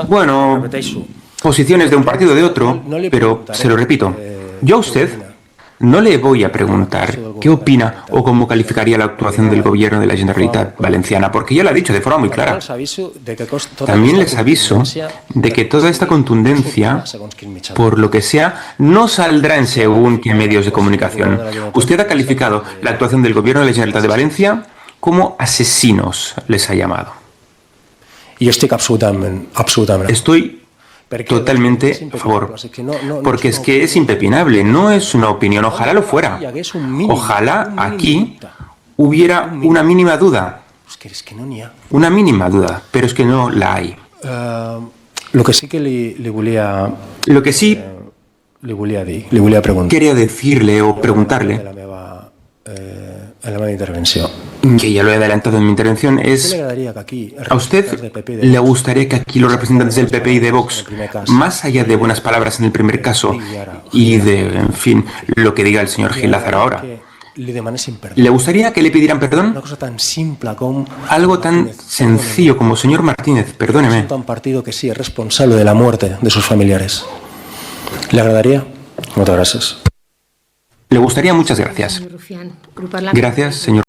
Bueno, posiciones de un partido o de otro, pero se lo repito, yo a usted no le voy a preguntar qué opina o cómo calificaría la actuación del gobierno de la Generalitat Valenciana, porque ya lo ha dicho de forma muy clara. También les aviso de que toda esta contundencia, por lo que sea, no saldrá en según qué medios de comunicación. Usted ha calificado la actuación del gobierno de la Generalitat de Valencia como asesinos, les ha llamado. Y estoy absolutamente. Estoy totalmente a favor, porque es que es impepinable, no es una opinión, ojalá lo fuera, ojalá aquí hubiera una mínima duda, pero es que no la hay. Lo que sí que le volia preguntar. Quería decirle o preguntarle en la meva intervenció. que ya lo he adelantado en mi intervención, es: ¿a usted le gustaría que aquí los representantes del PP y de Vox, más allá de buenas palabras en el primer caso y de, en fin, lo que diga el señor Gil Lázaro ahora, le gustaría que le pidieran perdón? Algo tan sencillo como: señor Martínez, perdóneme. Un partido que sí es responsable de la muerte de sus familiares. ¿Le agradaría? Muchas gracias. Le gustaría. Muchas gracias. Gracias, señor.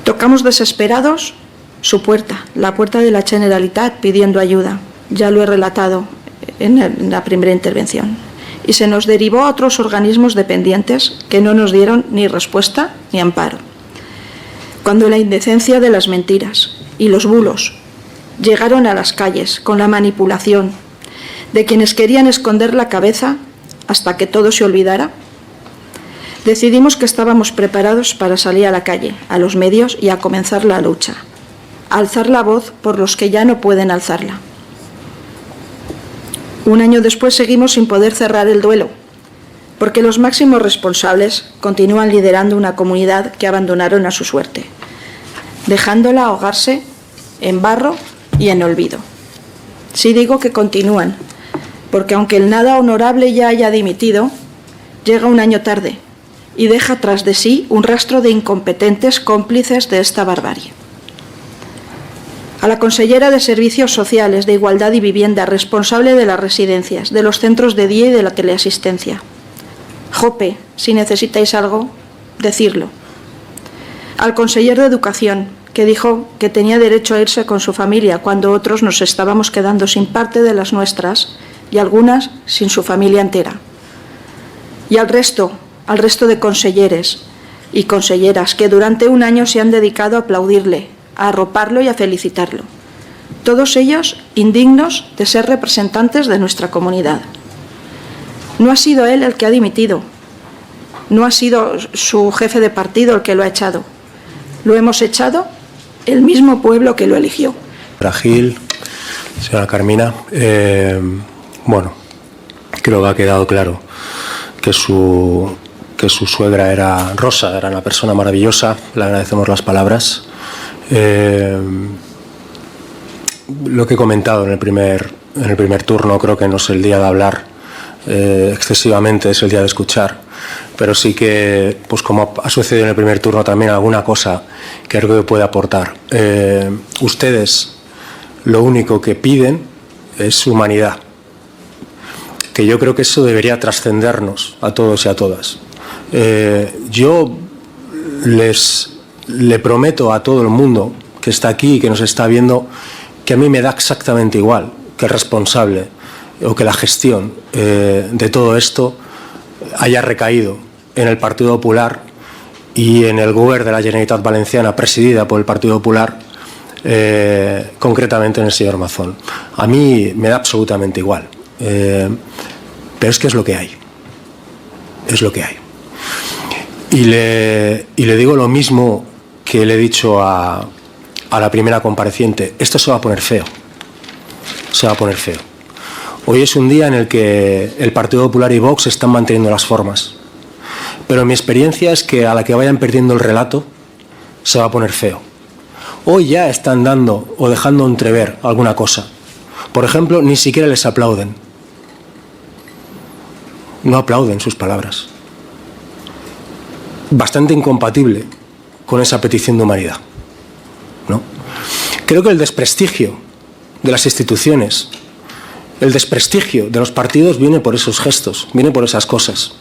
Tocamos desesperados su puerta, la puerta de la Generalitat, pidiendo ayuda. Ya lo he relatado en la primera intervención. Y se nos derivó a otros organismos dependientes que no nos dieron ni respuesta ni amparo. Cuando la indecencia de las mentiras y los bulos llegaron a las calles con la manipulación de quienes querían esconder la cabeza hasta que todo se olvidara, decidimos que estábamos preparados para salir a la calle, a los medios y a comenzar la lucha, a alzar la voz por los que ya no pueden alzarla. Un año después seguimos sin poder cerrar el duelo, porque los máximos responsables continúan liderando una comunidad que abandonaron a su suerte, dejándola ahogarse en barro y en olvido. Sí digo que continúan, porque aunque el nada honorable ya haya dimitido, llega un año tarde y deja tras de sí un rastro de incompetentes cómplices de esta barbarie. A la consellera de Servicios Sociales, de Igualdad y Vivienda, responsable de las residencias, de los centros de día y de la teleasistencia. Jope, si necesitáis algo, decirlo. Al conseller de Educación, que dijo que tenía derecho a irse con su familia cuando otros nos estábamos quedando sin parte de las nuestras y algunas sin su familia entera. Y al resto de conselleres y conselleras que durante un año se han dedicado a aplaudirle, a arroparlo y a felicitarlo. Todos ellos indignos de ser representantes de nuestra comunidad. No ha sido él el que ha dimitido, no ha sido su jefe de partido el que lo ha echado. Lo hemos echado el mismo pueblo que lo eligió. Gil, señora Carmina, bueno, creo que ha quedado claro que su suegra era Rosa, era una persona maravillosa, le agradecemos las palabras. Lo que he comentado en el primer turno, creo que no es el día de hablar excesivamente, es el día de escuchar, pero sí que, pues como ha sucedido en el primer turno, también alguna cosa que creo que puede aportar. Ustedes lo único que piden es humanidad, que yo creo que eso debería trascendernos a todos y a todas. Yo le prometo a todo el mundo que está aquí y que nos está viendo que a mí me da exactamente igual que el responsable o que la gestión de todo esto haya recaído en el Partido Popular y en el Govern de la Generalitat Valenciana presidida por el Partido Popular, concretamente en el señor Mazón. A mí me da absolutamente igual, pero es que es lo que hay, es lo que hay. Y le digo lo mismo que le he dicho a la primera compareciente: esto se va a poner feo, se va a poner feo. Hoy es un día en el que el Partido Popular y Vox están manteniendo las formas, pero mi experiencia es que a la que vayan perdiendo el relato se va a poner feo. Hoy ya están dando o dejando entrever alguna cosa. Por ejemplo, ni siquiera les aplauden. No aplauden sus palabras. Bastante incompatible con esa petición de humanidad, ¿no? Creo que el desprestigio de las instituciones, el desprestigio de los partidos viene por esos gestos, viene por esas cosas.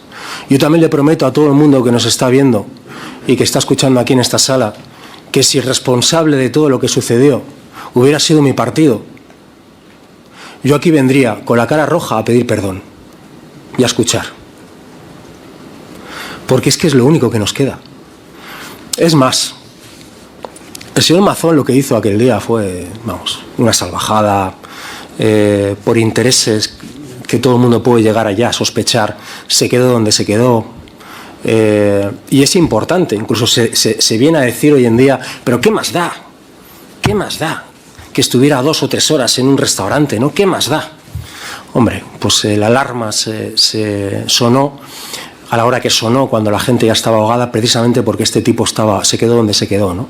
Yo también le prometo a todo el mundo que nos está viendo y que está escuchando aquí en esta sala que si el responsable de todo lo que sucedió hubiera sido mi partido, yo aquí vendría con la cara roja a pedir perdón y a escuchar. Porque es que es lo único que nos queda. Es más, el señor Mazón lo que hizo aquel día fue, vamos, una salvajada, por intereses que todo el mundo puede llegar allá a sospechar, se quedó donde se quedó. Y es importante, incluso se viene a decir hoy en día, pero ¿qué más da? ¿Qué más da? Que estuviera 2 o 3 horas en un restaurante, ¿no? ¿Qué más da? Hombre, pues la alarma se sonó a la hora que sonó, cuando la gente ya estaba ahogada, precisamente porque este tipo se quedó donde se quedó, ¿no?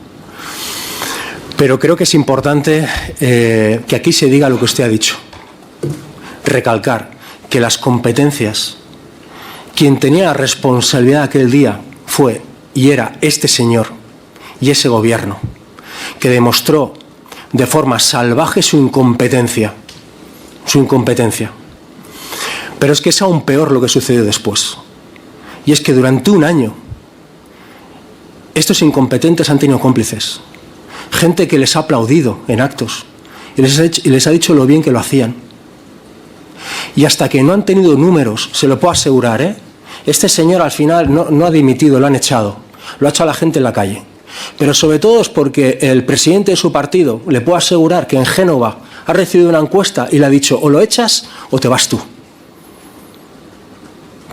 Pero creo que es importante que aquí se diga lo que usted ha dicho. Recalcar que las competencias, quien tenía la responsabilidad aquel día fue y era este señor y ese gobierno, que demostró de forma salvaje su incompetencia. Pero es que es aún peor lo que sucedió después. Y es que durante un año estos incompetentes han tenido cómplices. Gente que les ha aplaudido en actos y les ha dicho lo bien que lo hacían. Y hasta que no han tenido números, se lo puedo asegurar, este señor al final no ha dimitido, lo han echado. Lo ha echado a la gente en la calle. Pero sobre todo es porque el presidente de su partido, le puedo asegurar que en Génova ha recibido una encuesta y le ha dicho o lo echas o te vas tú.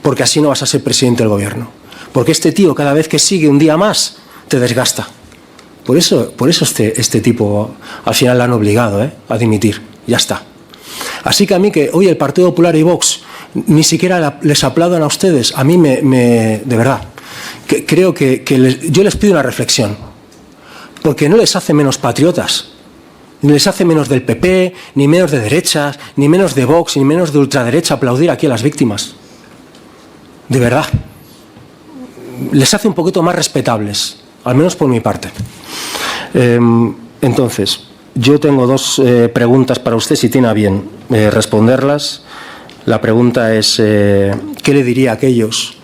Porque así no vas a ser presidente del gobierno. Porque este tío cada vez que sigue un día más te desgasta. Por eso este tipo al final le han obligado a dimitir. Ya está. Así que a mí que hoy el Partido Popular y Vox ni siquiera les aplaudan a ustedes, a mí de verdad, creo que yo les pido una reflexión. Porque no les hace menos patriotas. Ni les hace menos del PP, ni menos de derechas, ni menos de Vox, ni menos de ultraderecha aplaudir aquí a las víctimas. De verdad. Les hace un poquito más respetables, al menos por mi parte. Entonces, yo tengo dos preguntas para usted, si tiene a bien responderlas. La pregunta es, ¿qué le diría a aquellos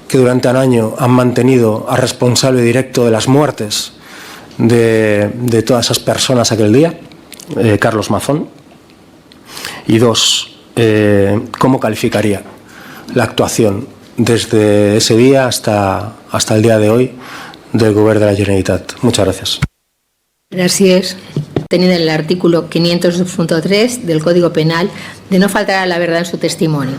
que durante un año han mantenido al responsable directo de las muertes de todas esas personas aquel día, Carlos Mazón? Y dos, ¿cómo calificaría la actuación desde ese día hasta el día de hoy del Govern de la Generalitat? Muchas gracias. Gracias. Teniendo el artículo 502.3 del Código Penal de no faltar a la verdad en su testimonio.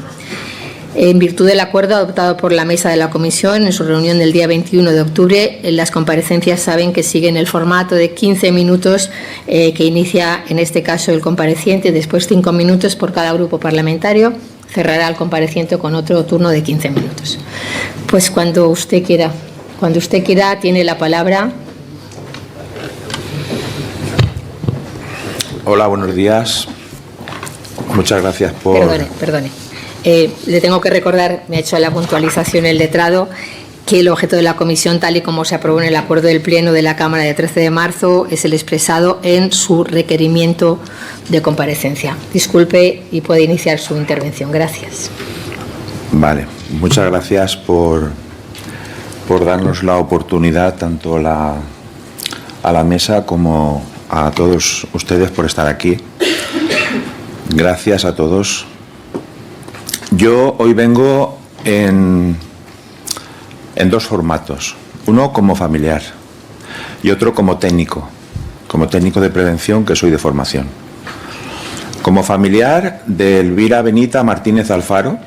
En virtud del acuerdo adoptado por la mesa de la comisión en su reunión del día 21 de octubre, las comparecencias saben que siguen el formato de 15 minutos que inicia en este caso el compareciente, después 5 minutos por cada grupo parlamentario, cerrará el compareciente con otro turno de 15 minutos. Pues cuando usted quiera tiene la palabra. Hola, buenos días. Muchas gracias por... Perdone. Le tengo que recordar, me ha hecho la puntualización el letrado, que el objeto de la comisión, tal y como se aprobó en el acuerdo del Pleno de la Cámara de 13 de marzo, es el expresado en su requerimiento de comparecencia. Disculpe y puede iniciar su intervención. Gracias. Vale, muchas gracias por darnos la oportunidad, tanto a la mesa como a todos ustedes por estar aquí. Gracias a todos. Yo hoy vengo en dos formatos. Uno como familiar y otro como técnico de prevención, que soy de formación. Como familiar de Elvira Benita Martínez Alfaro,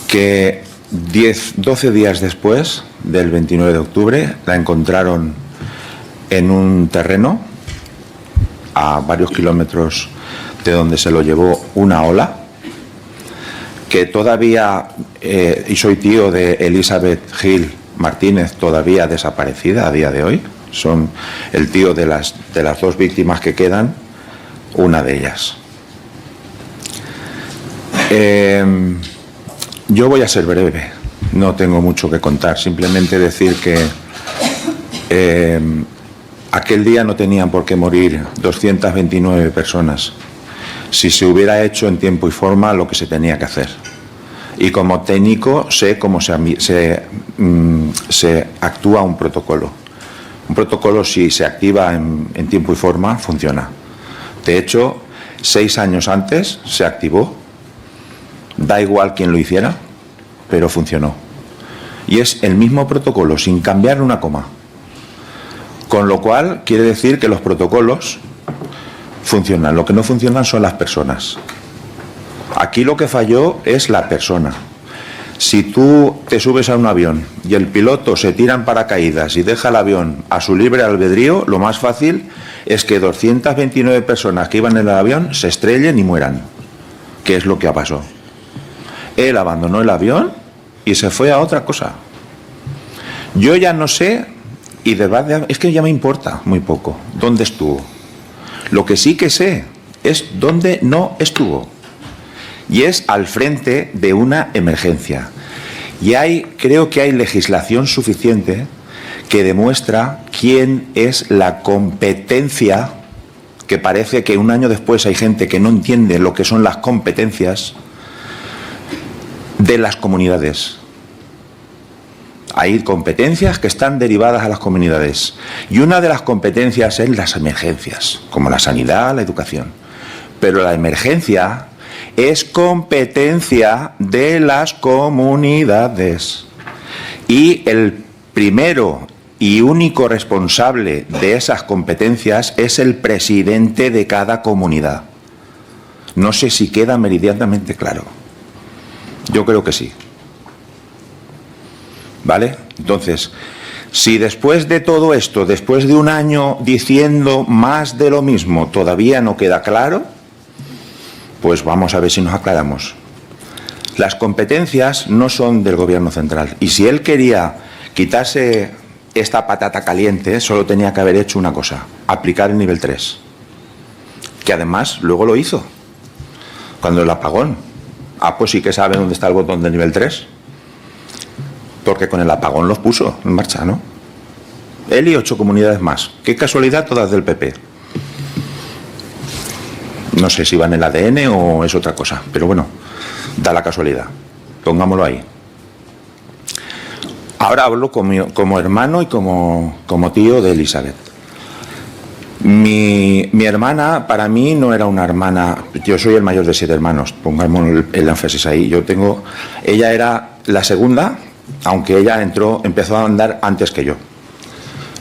que 12 días después del 29 de octubre la encontraron en un terreno a varios kilómetros de donde se lo llevó una ola, que todavía, y soy tío de Elizabeth Gil Martínez, todavía desaparecida a día de hoy. Son el tío de las dos víctimas que quedan, una de ellas. Yo voy a ser breve, no tengo mucho que contar, simplemente decir que aquel día no tenían por qué morir 229 personas si se hubiera hecho en tiempo y forma lo que se tenía que hacer. Y como técnico sé cómo se actúa un protocolo. Un protocolo, si se activa en tiempo y forma, funciona. De hecho, 6 años antes se activó. Da igual quién lo hiciera, pero funcionó. Y es el mismo protocolo, sin cambiar una coma. Con lo cual, quiere decir que los protocolos funcionan. Lo que no funcionan son las personas. Aquí lo que falló es la persona. Si tú te subes a un avión y el piloto se tira en paracaídas y deja el avión a su libre albedrío, lo más fácil es que 229 personas que iban en el avión se estrellen y mueran, que es lo que pasó. Él abandonó el avión y se fue a otra cosa. Yo ya no sé, y de verdad es que ya me importa muy poco dónde estuvo. Lo que sí que sé es dónde no estuvo, y es al frente de una emergencia. Y creo que hay legislación suficiente que demuestra quién es la competencia, que parece que un año después hay gente que no entiende lo que son las competencias de las comunidades. Hay competencias que están derivadas a las comunidades, y una de las competencias es las emergencias, como la sanidad, la educación. Pero la emergencia es competencia de las comunidades, y el primero y único responsable de esas competencias es el presidente de cada comunidad. No sé si queda meridianamente claro. Yo creo que sí. ¿Vale? Entonces, si después de todo esto, después de un año diciendo más de lo mismo, todavía no queda claro, pues vamos a ver si nos aclaramos. Las competencias no son del Gobierno central, y si él quería quitarse esta patata caliente, solo tenía que haber hecho una cosa: aplicar el nivel 3, que además luego lo hizo cuando el apagón. Pues sí que sabe dónde está el botón del nivel 3, porque con el apagón los puso en marcha, ¿no? Él y 8 comunidades más. Qué casualidad, todas del PP. No sé si va en el ADN o es otra cosa, pero bueno, da la casualidad. Pongámoslo ahí. Ahora hablo como hermano y como tío de Elizabeth. Mi hermana, para mí, no era una hermana. Yo soy el mayor de 7 hermanos, pongamos el énfasis ahí. Ella era la segunda, aunque ella empezó a andar antes que yo.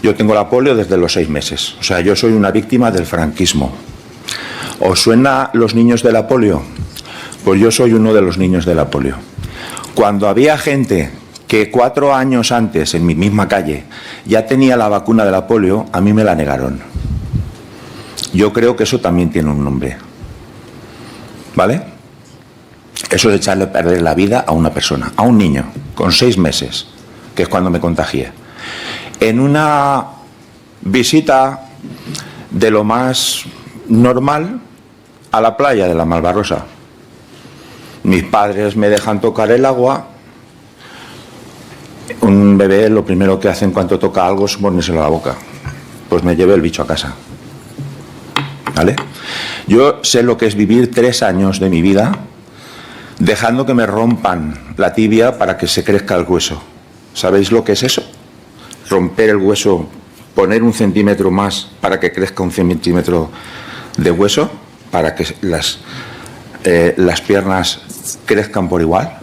Yo tengo la polio desde los 6 meses. O sea, yo soy una víctima del franquismo. ¿Os suena los niños de la polio? Pues yo soy uno de los niños de la polio. Cuando había gente que 4 años antes, en mi misma calle, ya tenía la vacuna de la polio, a mí me la negaron. Yo creo que eso también tiene un nombre. ¿Vale? Eso es echarle a perder la vida a una persona, a un niño, con 6 meses, que es cuando me contagié. En una visita de lo más normal a la playa de la Malvarrosa. Mis padres me dejan tocar el agua. Un bebé lo primero que hace en cuanto toca algo es ponérselo a la boca. Pues me llevé el bicho a casa. ¿Vale? Yo sé lo que es vivir 3 años de mi vida dejando que me rompan la tibia para que se crezca el hueso. ¿Sabéis lo que es eso? Romper el hueso, poner 1 centímetro más para que crezca 1 centímetro de hueso, para que las piernas crezcan por igual.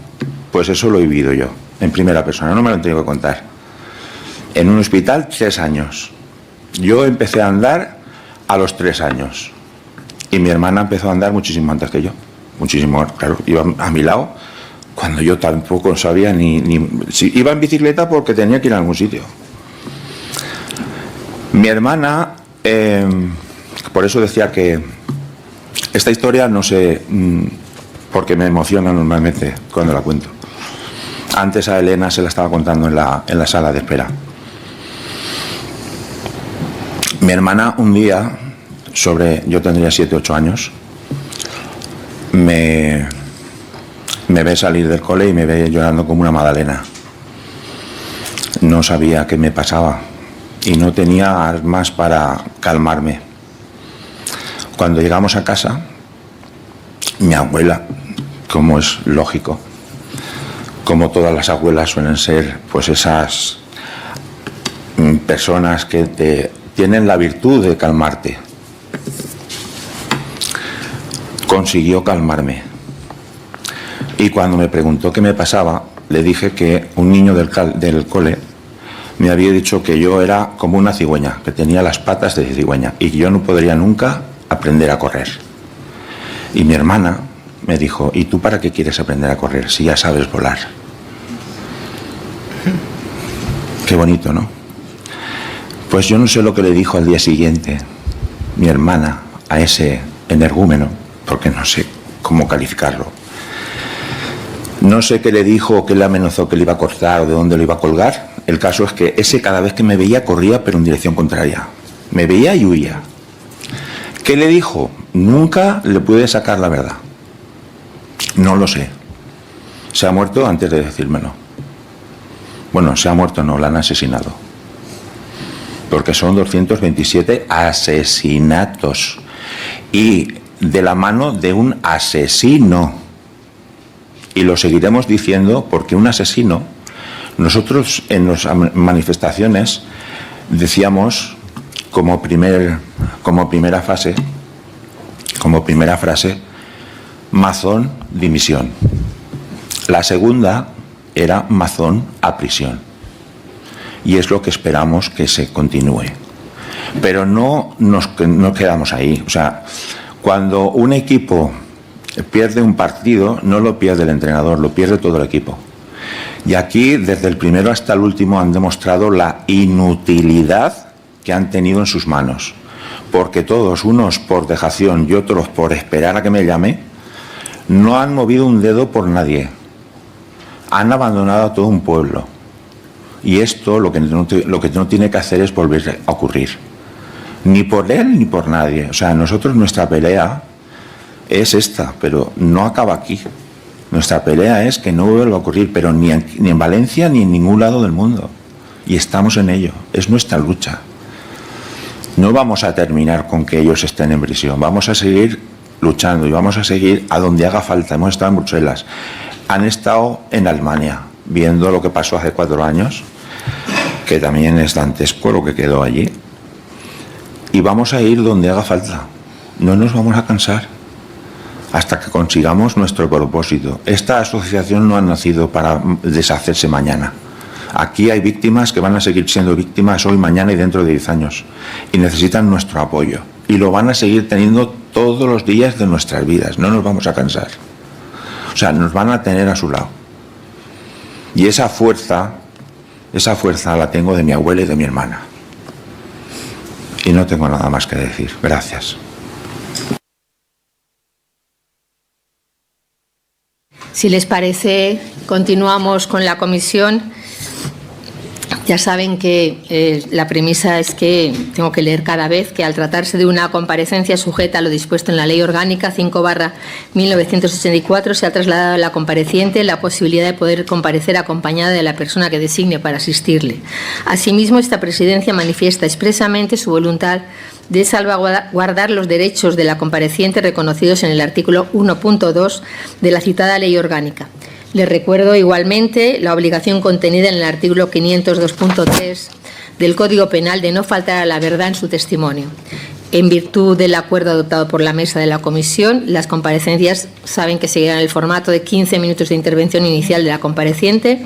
Pues eso lo he vivido yo, en primera persona, no me lo han tenido que contar. En un hospital, 3 años. Yo empecé a andar a los 3 años. Y mi hermana empezó a andar muchísimo antes que yo. Muchísimo, claro. Iba a mi lado cuando yo tampoco sabía ni si iba en bicicleta porque tenía que ir a algún sitio. Mi hermana, por eso decía que esta historia no sé, porque me emociona normalmente cuando la cuento. Antes a Elena se la estaba contando en la sala de espera. Mi hermana un día, yo tendría 7 u 8 años, me ve salir del cole y me ve llorando como una magdalena. No sabía qué me pasaba y no tenía armas para calmarme. Cuando llegamos a casa, mi abuela, como es lógico, como todas las abuelas suelen ser, pues esas personas que tienen la virtud de calmarte, consiguió calmarme. Y cuando me preguntó qué me pasaba, le dije que un niño del cole me había dicho que yo era como una cigüeña, que tenía las patas de cigüeña y que yo no podría nunca aprender a correr. Y mi hermana me dijo: ¿y tú para qué quieres aprender a correr si ya sabes volar? Qué bonito, ¿no? Pues yo no sé lo que le dijo al día siguiente mi hermana a ese energúmeno, porque no sé cómo calificarlo. No sé qué le dijo o qué le amenazó que le iba a cortar o de dónde lo iba a colgar. El caso es que ese cada vez que me veía corría pero en dirección contraria. Me veía y huía. ¿Qué le dijo? Nunca le pude sacar la verdad. No lo sé. Se ha muerto antes de decírmelo. Bueno, se ha muerto, no, la han asesinado. Porque son 227 asesinatos. Y de la mano de un asesino. Y lo seguiremos diciendo porque un asesino, nosotros en las manifestaciones decíamos como primera frase, mazón, dimisión. La segunda era mazón a prisión. Y es lo que esperamos que se continúe. Pero no quedamos ahí. O sea, cuando un equipo pierde un partido, no lo pierde el entrenador, lo pierde todo el equipo. Y aquí, desde el primero hasta el último, han demostrado la inutilidad que han tenido en sus manos. Porque todos, unos por dejación y otros por esperar a que me llame, no han movido un dedo por nadie. Han abandonado a todo un pueblo. Y esto lo que no tiene que hacer es volver a ocurrir. Ni por él ni por nadie. O sea, nuestra pelea es esta, pero no acaba aquí. Nuestra pelea es que no vuelva a ocurrir, pero ni en Valencia ni en ningún lado del mundo. Y estamos en ello. Es nuestra lucha. No vamos a terminar con que ellos estén en prisión. Vamos a seguir luchando y vamos a seguir a donde haga falta. Hemos estado en Bruselas. Han estado en Alemania, viendo lo que pasó hace 4 años, que también es dantesco lo que quedó allí. Y vamos a ir donde haga falta. No nos vamos a cansar hasta que consigamos nuestro propósito. Esta asociación no ha nacido para deshacerse mañana. Aquí hay víctimas que van a seguir siendo víctimas hoy, mañana y dentro de 10 años. Y necesitan nuestro apoyo. Y lo van a seguir teniendo todos los días de nuestras vidas. No nos vamos a cansar. O sea, nos van a tener a su lado. Y esa fuerza la tengo de mi abuela y de mi hermana. Y no tengo nada más que decir. Gracias. Si les parece, continuamos con la comisión. Ya saben que la premisa es que tengo que leer cada vez que al tratarse de una comparecencia sujeta a lo dispuesto en la Ley Orgánica 5/1984 se ha trasladado a la compareciente la posibilidad de poder comparecer acompañada de la persona que designe para asistirle. Asimismo, esta presidencia manifiesta expresamente su voluntad de salvaguardar los derechos de la compareciente reconocidos en el artículo 1.2 de la citada Ley Orgánica. Les recuerdo igualmente la obligación contenida en el artículo 502.3 del Código Penal de no faltar a la verdad en su testimonio. En virtud del acuerdo adoptado por la mesa de la comisión, las comparecencias saben que seguirán el formato de 15 minutos de intervención inicial de la compareciente,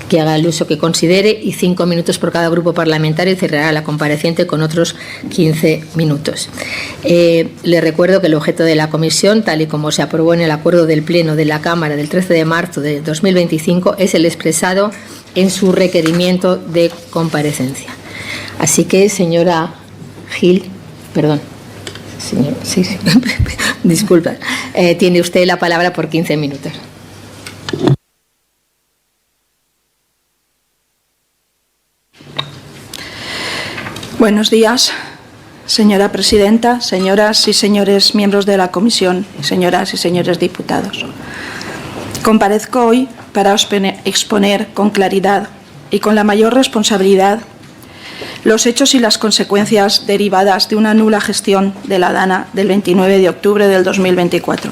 que haga el uso que considere, y 5 minutos por cada grupo parlamentario, y cerrará la compareciente con otros 15 minutos. Le recuerdo que el objeto de la comisión, tal y como se aprobó en el acuerdo del Pleno de la Cámara del 13 de marzo de 2025, es el expresado en su requerimiento de comparecencia. Así que, señora Gil, perdón, señor, sí, disculpa, tiene usted la palabra por 15 minutos. Buenos días, señora presidenta, señoras y señores miembros de la comisión, señoras y señores diputados. Comparezco hoy para exponer con claridad y con la mayor responsabilidad los hechos y las consecuencias derivadas de una nula gestión de la DANA del 29 de octubre del 2024,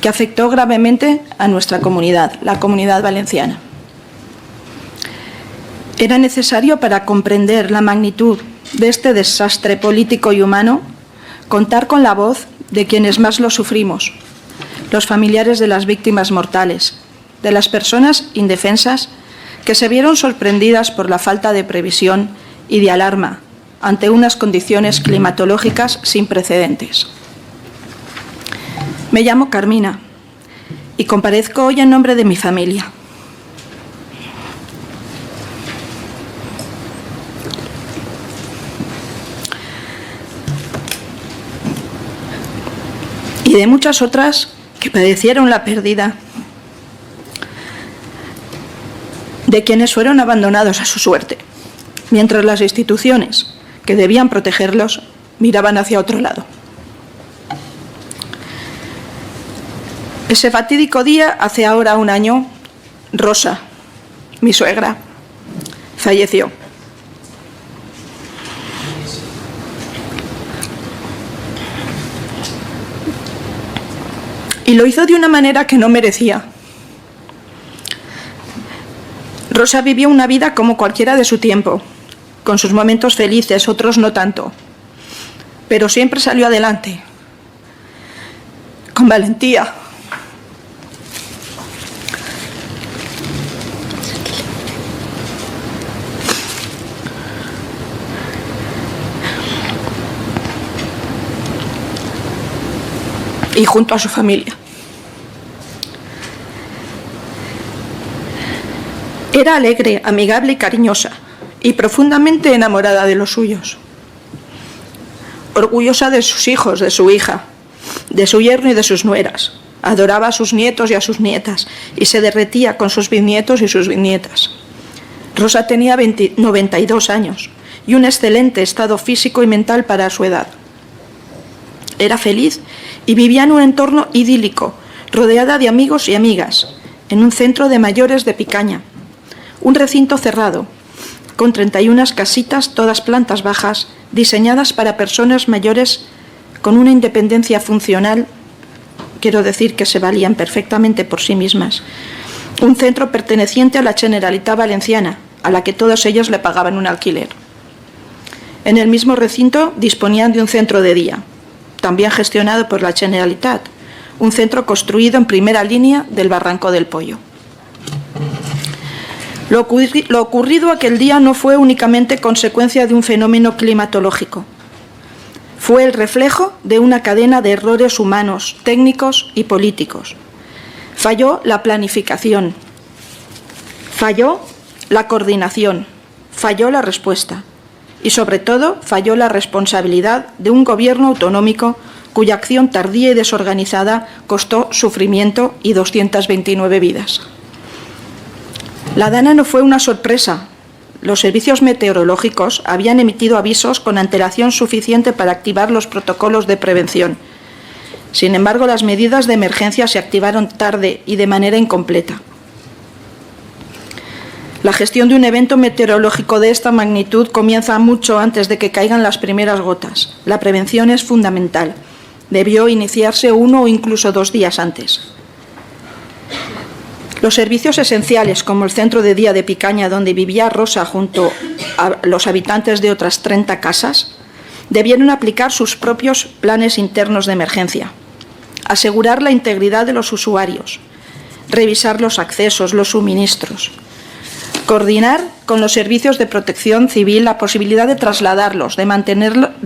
que afectó gravemente a nuestra comunidad, la Comunidad Valenciana. Era necesario, para comprender la magnitud de este desastre político y humano, contar con la voz de quienes más lo sufrimos, los familiares de las víctimas mortales, de las personas indefensas que se vieron sorprendidas por la falta de previsión y de alarma ante unas condiciones climatológicas sin precedentes. Me llamo Carmina y comparezco hoy en nombre de mi familia. Y de muchas otras que padecieron la pérdida de quienes fueron abandonados a su suerte, mientras las instituciones que debían protegerlos miraban hacia otro lado. Ese fatídico día, hace ahora un año, Rosa, mi suegra, falleció. Y lo hizo de una manera que no merecía. Rosa vivió una vida como cualquiera de su tiempo, con sus momentos felices, otros no tanto, pero siempre salió adelante, con valentía. Y junto a su familia. Era alegre, amigable y cariñosa, y profundamente enamorada de los suyos. Orgullosa de sus hijos, de su hija, de su yerno y de sus nueras. Adoraba a sus nietos y a sus nietas, y se derretía con sus bisnietos y sus bisnietas. Rosa tenía 92 años, y un excelente estado físico y mental para su edad. Era feliz y vivía en un entorno idílico, rodeada de amigos y amigas, en un centro de mayores de Picaña. Un recinto cerrado, con 31 casitas, todas plantas bajas, diseñadas para personas mayores con una independencia funcional, quiero decir que se valían perfectamente por sí mismas. Un centro perteneciente a la Generalitat Valenciana, a la que todos ellos le pagaban un alquiler. En el mismo recinto disponían de un centro de día, también gestionado por la Generalitat, un centro construido en primera línea del Barranco del Pollo. Lo ocurrido aquel día no fue únicamente consecuencia de un fenómeno climatológico. Fue el reflejo de una cadena de errores humanos, técnicos y políticos. Falló la planificación, falló la coordinación, falló la respuesta y, sobre todo, falló la responsabilidad de un gobierno autonómico cuya acción tardía y desorganizada costó sufrimiento y 229 vidas. La Dana no fue una sorpresa. Los servicios meteorológicos habían emitido avisos con antelación suficiente para activar los protocolos de prevención. Sin embargo, las medidas de emergencia se activaron tarde y de manera incompleta. La gestión de un evento meteorológico de esta magnitud comienza mucho antes de que caigan las primeras gotas. La prevención es fundamental. Debió iniciarse 1 o incluso 2 días antes. Los servicios esenciales, como el centro de día de Picaña, donde vivía Rosa junto a los habitantes de otras 30 casas, debieron aplicar sus propios planes internos de emergencia, asegurar la integridad de los usuarios, revisar los accesos, los suministros, coordinar con los servicios de protección civil la posibilidad de trasladarlos, de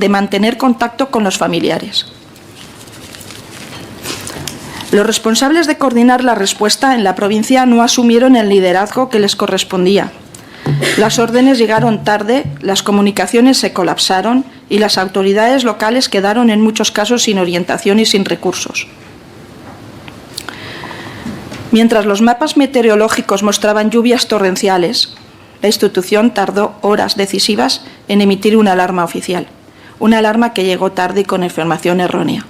mantener contacto con los familiares. Los responsables de coordinar la respuesta en la provincia no asumieron el liderazgo que les correspondía. Las órdenes llegaron tarde, las comunicaciones se colapsaron y las autoridades locales quedaron en muchos casos sin orientación y sin recursos. Mientras los mapas meteorológicos mostraban lluvias torrenciales, la institución tardó horas decisivas en emitir una alarma oficial, una alarma que llegó tarde y con información errónea.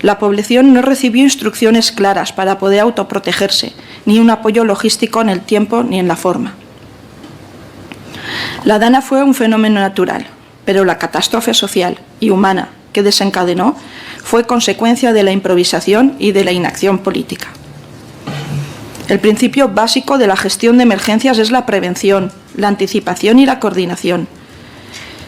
La población no recibió instrucciones claras para poder autoprotegerse, ni un apoyo logístico en el tiempo ni en la forma. La Dana fue un fenómeno natural, pero la catástrofe social y humana que desencadenó fue consecuencia de la improvisación y de la inacción política. El principio básico de la gestión de emergencias es la prevención, la anticipación y la coordinación.